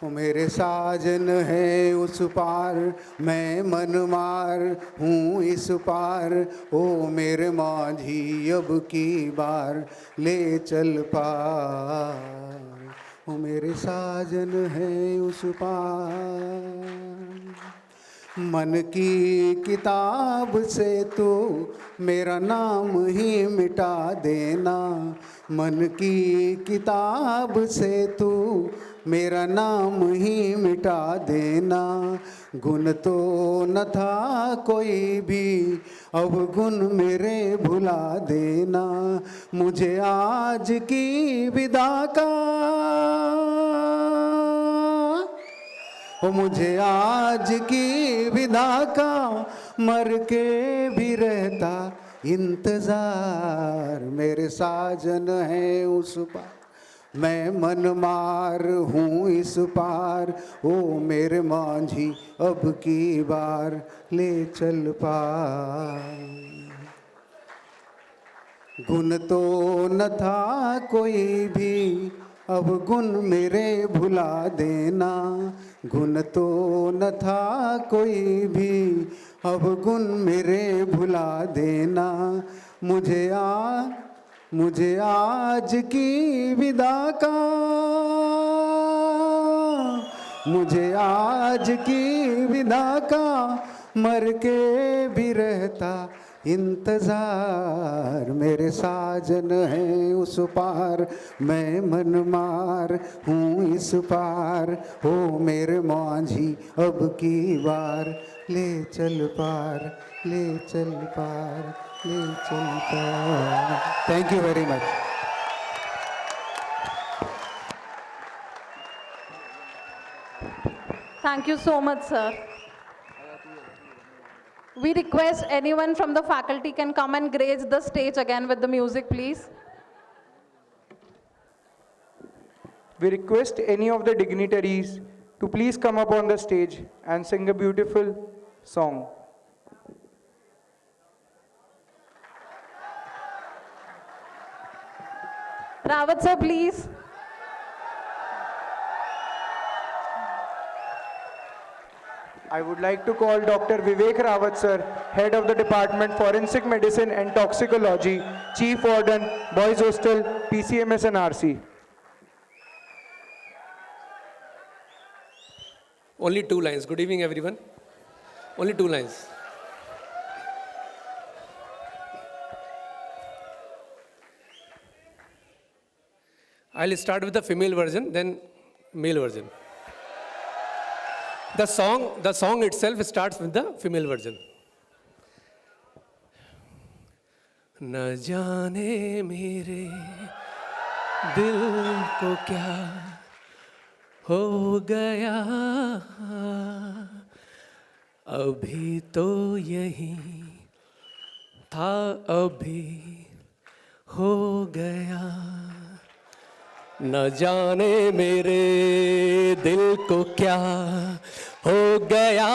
ओ मेरे साजन है उस पार मैं मन मार हूँ इस पार ओ मेरे माझी अब की बार ले चल पार ओ मेरे साजन है उस पार मन की किताब से तू मेरा नाम ही मिटा देना मन की किताब से तू मेरा नाम ही मिटा देना गुण तो न था कोई भी अब गुण मेरे भुला देना मुझे आज की विदा का ओ मुझे आज की विदा का मर के भी रहता इंतजार मेरे साजन है उस पार मैं मन मार हूँ इस पार ओ मेरे माझी अब की बार ले चल पार गुण तो न था कोई भी अब गुण मेरे भुला देना गुण तो न था कोई भी अब गुण मेरे भुला देना मुझे आज की विदा का मुझे आज की विदा का मर के भी रहता इंतजार मेरे साजन है उस पार मैं मन मार हूँ इस पार हो मेरे माझी अब की बार ले चल पार ले चल पार ले चल पार thank you very much Thank you so much, sir. We request anyone from the faculty can come and grace the stage again with the music, please. We request any of the dignitaries to please come up on the stage and sing a beautiful song. Rawat sir, please. I would like to call Dr. Vivek Rawat sir, Head of the Department Forensic Medicine and Toxicology, Chief Warden, Boys Hostel, PCMS and RC. Only 2 lines. Good evening, everyone. Only 2 lines. I'll start with the female version, then male version. The song itself starts with the female version. न जाने मेरे दिल को क्या हो गया अभी तो यही था अभी हो गया न जाने मेरे दिल को क्या हो गया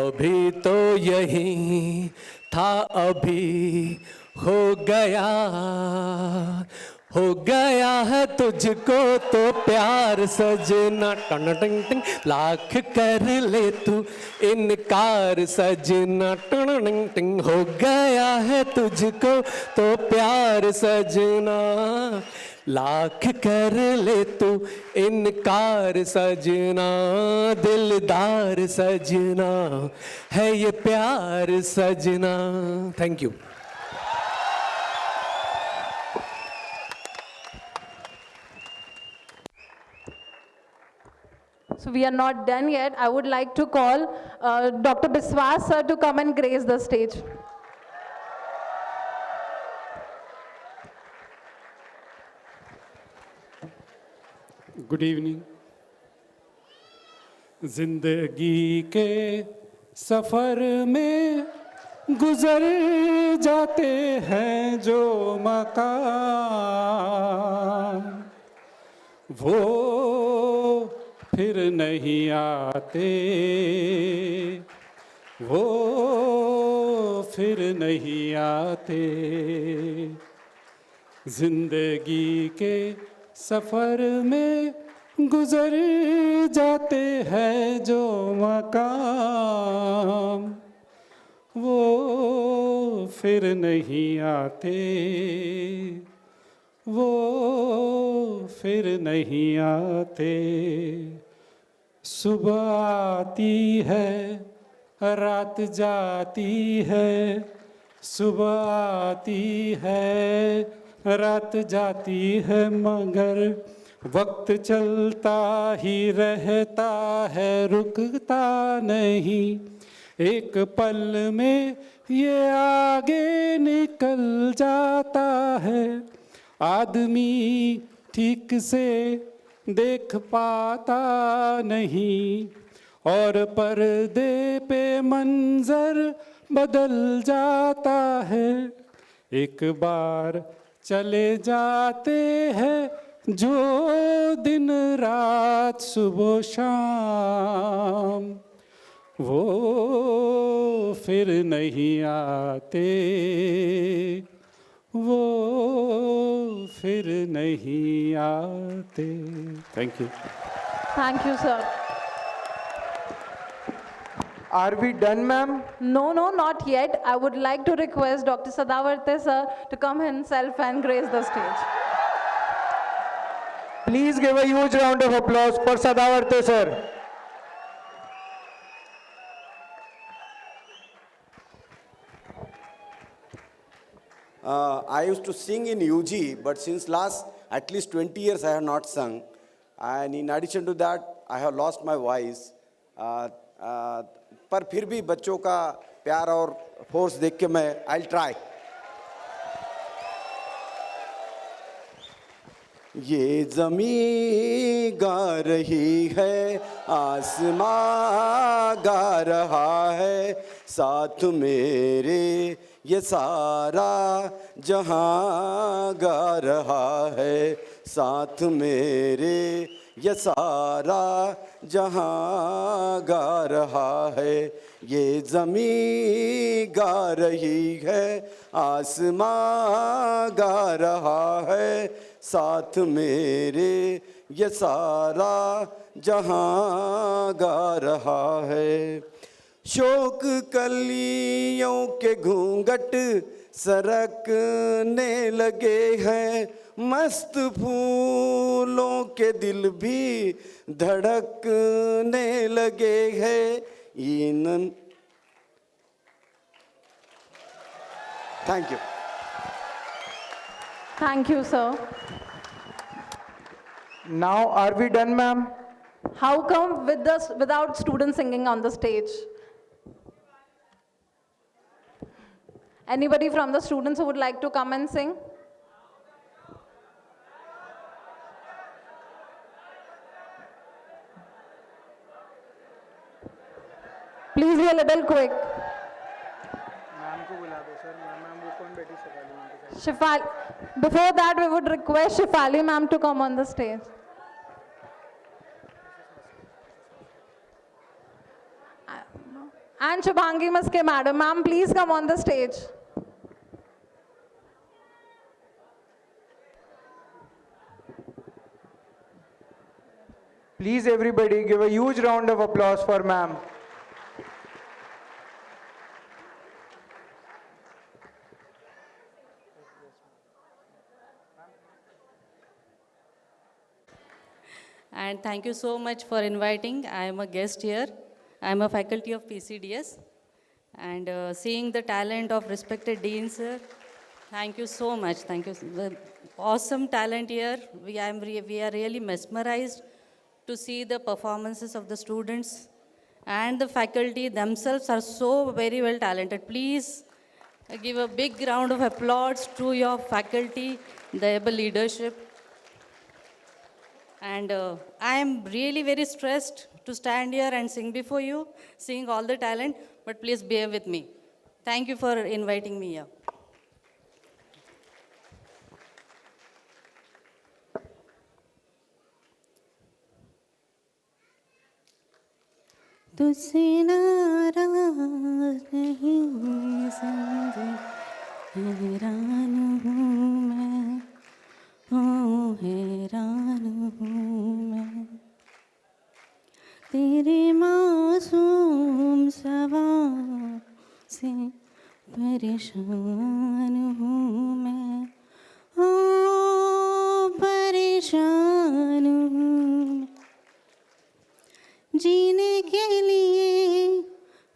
अभी तो यही था अभी हो गया है तुझको तो प्यार सजना टन टिंग टिंग लाख कर ले तू इनकार सजना टन टिंग टिंग हो गया है तुझको तो प्यार सजना लाख कर ले तू इनकार सजना दिलदार सजना है ये प्यार सजना thank you So we are not done yet. I would like to call Dr. Biswas sir to come and grace the stage. Good evening. जिंदगी के सफ़र में गुजर जाते हैं जो मकाम, वो फिर नहीं आते, वो फिर नहीं आते। जिंदगी के सफ़र में गुजर जाते हैं जो मकाम, वो फिर नहीं आते, वो फिर नहीं आते। सुबह आती है रात जाती है, सुबह आती है रात जाती है, मगर वक्त चलता ही रहता है, रुकता नहीं। एक पल में ये आगे निकल जाता है, आदमी ठीक से देख पाता नहीं, और पर्दे पे मंजर बदल जाता है। एक बार चले जाते हैं जो दिन रात सुबह शाम, वो फिर नहीं आते, वो फिर नहीं आते। Thank you. Thank you, sir. Are we done, ma'am? No, not yet. I would like to request Dr. Sadavarte sir to come himself and grace the stage. Please give a huge round of applause for Sadavarte sir. I used to sing in UG, but since last at least 20 years I have not sung. And in addition to that, I have lost my voice. पर फिर भी बच्चों का प्यार और force देख के मैं I'll try. ये ज़मीं गा रही है, आसमां गा रहा है, साथ मेरे ये सारा जहां गा रहा है, साथ मेरे ये सारा जहां गा रहा है। ये ज़मीं गा रही है, आसमां गा रहा है, साथ मेरे ये सारा जहां गा रहा है। शोक कलियों के घूंघट सरकने लगे हैं, मस्त फूलों के दिल भी धड़कने लगे हैं। इन thank you. Thank you, sir. Now, are we done, ma'am? How come without students singing on the stage? Anybody from the students who would like to come and sing? Please be a little quick. Shifali, before that, we would request Shifali ma'am to come on the stage. And Shubhangi Maske madam, ma'am, please come on the stage. Please, everybody, give a huge round of applause for ma'am. And thank you so much for inviting. I am a guest here. I am a faculty of PCDS. And seeing the talent of respected Dean sir, thank you so much. Thank you. The awesome talent here. We are really mesmerized to see the performances of the students, and the faculty themselves are so very well talented. Please give a big round of applause to your faculty, the able leadership. And I am really very stressed to stand here and sing before you, seeing all the talent, but please bear with me. Thank you for inviting me here. तुझसे नाराज नहीं जिंदगी हैरान हूँ मैं, हैरान हूँ मैं, तेरे मासूम सवाल से परेशान हूँ मैं, परेशान हूँ। जीने के लिए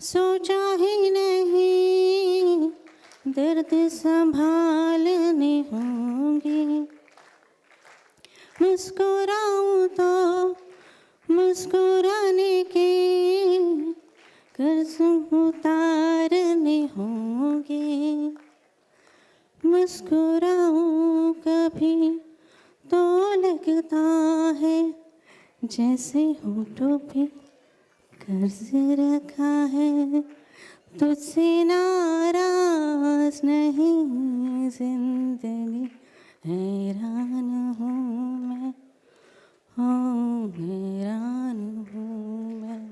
सोचा ही नहीं, दर्द संभालने होंगे, मुस्कुराऊं तो मुस्कुराने के कर्ज उतारने होंगे, मुस्कुराऊं कभी तो लगता है जैसे होठों पे कर्ज रखा है, तुझसे नाराज नहीं जिंदगी हैरान हूँ मैं, हैरान हूँ मैं।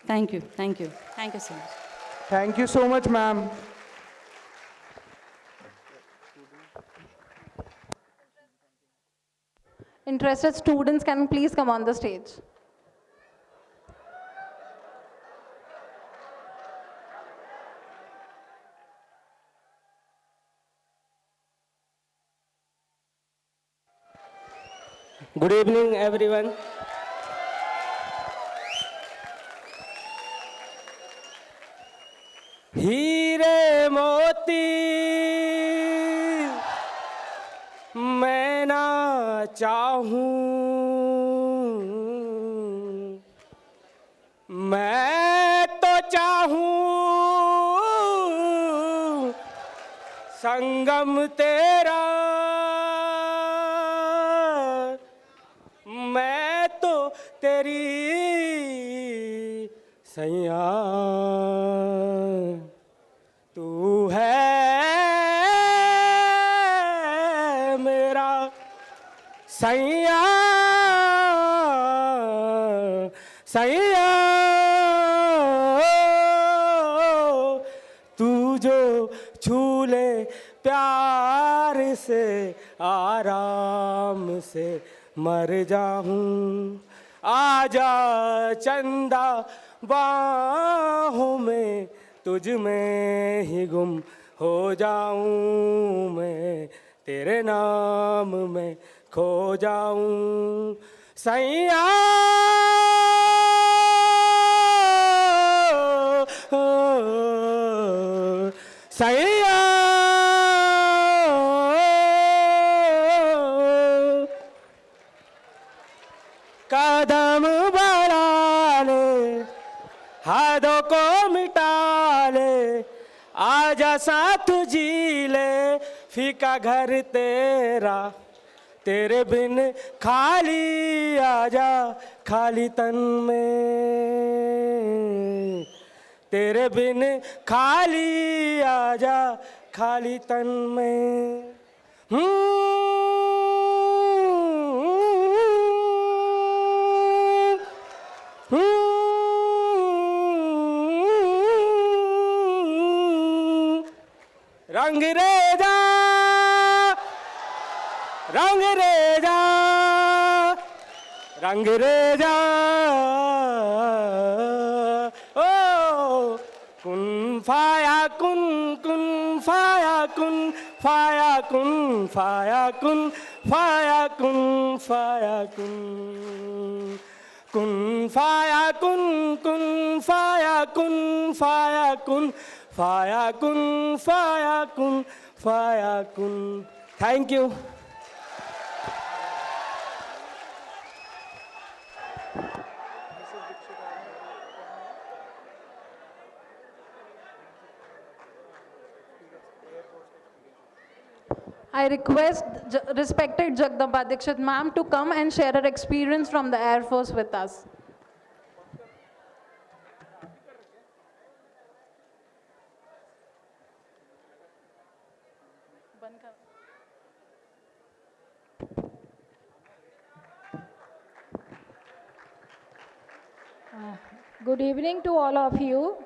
Thank you so much. Thank you so much, ma'am. Interested students can please come on the stage. Good evening, everyone. हीरे मोती मैं ना चाहूं, मैं तो चाहूं संगम तेरा, मैं तो तेरी सैया, तू है मेरा सैया, सैया, तू जो छू ले प्यार से आराम से मर जाऊं, आजा चंदा बाहों में तुझ में ही गुम हो जाऊं, मैं तेरे नाम में खो जाऊं, सैया, सैया, कदम बढ़ा ले, हाथों को मिटा ले, आजा साथ जी ले, फीका घर तेरा, तेरे बिन खाली आजा खाली तन में, तेरे बिन खाली आजा खाली तन में। रंग रेजा, रंग रेजा, रंग रेजा, ओ कुन फाया कुन, कुन फाया कुन, फाया कुन, फाया कुन, फाया कुन, फाया कुन, कुन फाया कुन, कुन फाया कुन, फाया कुन, फाया कुन, फाया कुन, फाया कुन। Thank you. I request respected Jagdamba Dikshit ma'am to come and share her experience from the Air Force with us. Good evening to all of you.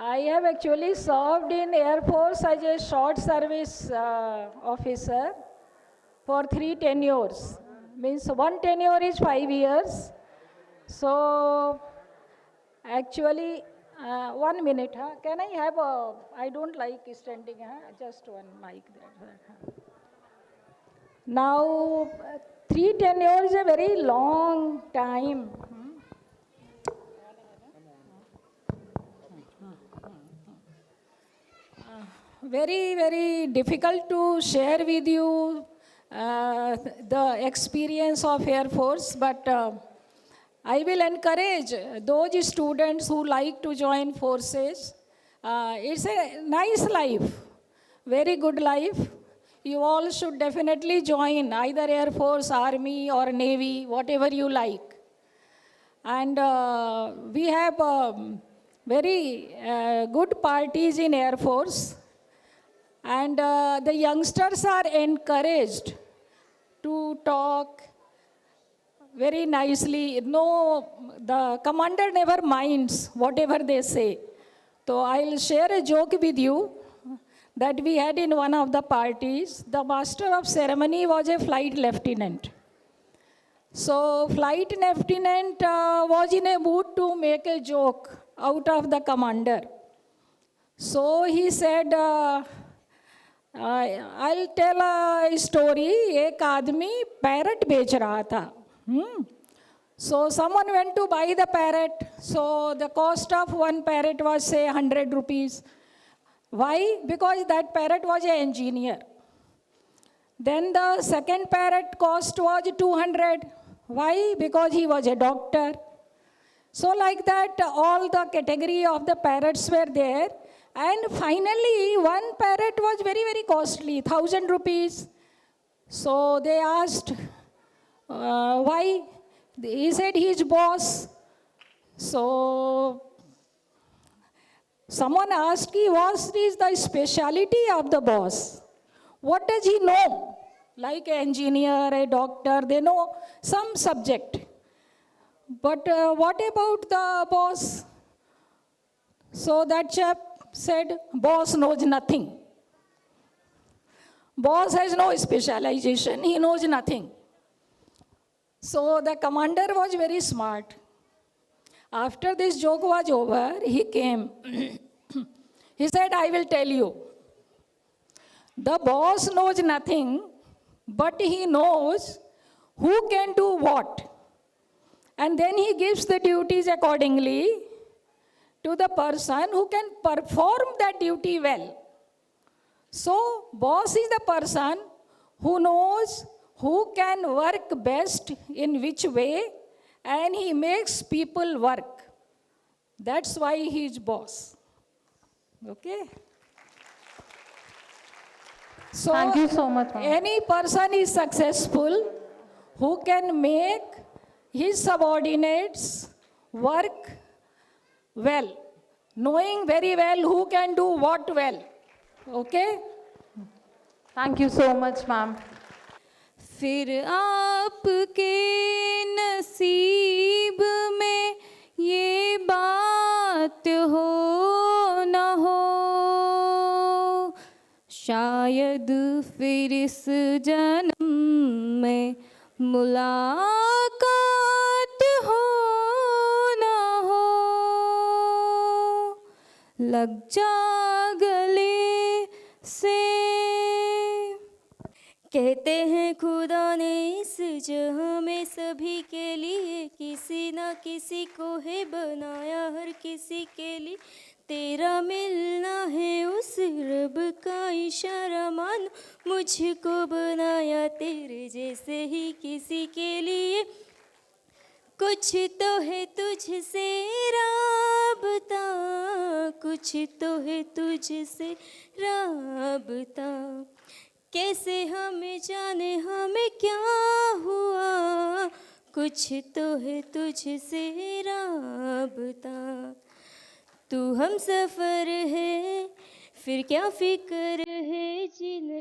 I have actually served in Air Force as a short service officer for 3 tenures. Means one tenure is 5 years. So actually, 1 minute. Huh? Can I have a, I don't like standing, just one mic there. Now, 3 tenure is a very long time. Very, very difficult to share with you the experience of Air Force, but I will encourage those students who like to join forces. It's a nice life, very good life. You all should definitely join either Air Force, Army or Navy, whatever you like. And we have very good parties in Air Force. And the youngsters are encouraged to talk very nicely. No, the commander never minds whatever they say. So I'll share a joke with you that we had in one of the parties. The master of ceremony was a flight lieutenant. So flight lieutenant was in a mood to make a joke out of the commander. So he said, I'll tell a story. एक आदमी parrot बेच रहा था. So someone went to buy the parrot. So the cost of one parrot was say 100 rupees. Why? Because that parrot was an engineer. Then the second parrot cost was 200. Why? Because he was a doctor. So like that, all the category of the parrots were there. And finally, one parrot was very, very costly, 1,000 rupees. So they asked, why? He said his boss. So someone asked, what is the speciality of the boss? What does he know? Like an engineer, a doctor, they know some subject. But what about the boss? So that chap said, boss knows nothing. Boss has no specialization, he knows nothing. So the commander was very smart. After this joke was over, he came. He said, I will tell you. The boss knows nothing, but he knows who can do what. And then he gives the duties accordingly to the person who can perform that duty well. So, boss is the person who knows who can work best in which way, and he makes people work. That's why he is boss. Okay? So, thank you so much, ma'am. Any person is successful who can make his subordinates work well, knowing very well who can do what well. Okay? Thank you so much, ma'am. फिर आपके नसीब में ये बात हो न हो, शायद फिर इस जन्म में मुलाकात हो न हो, लग जा गले से। कहते हैं खुदा ने इस जहां में सभी के लिए किसी ना किसी को है बनाया, हर किसी के लिए तेरा मिलना है उस रब का इशारा, मान मुझको बनाया तेरे जैसे ही किसी के लिए कुछ तो है तुझसे राबता, कुछ तो है तुझसे राबता, कैसे हमें जाने हमें क्या हुआ, कुछ तो है तुझसे राबता। तू हम सफ़र है फिर क्या फिक्र है जिन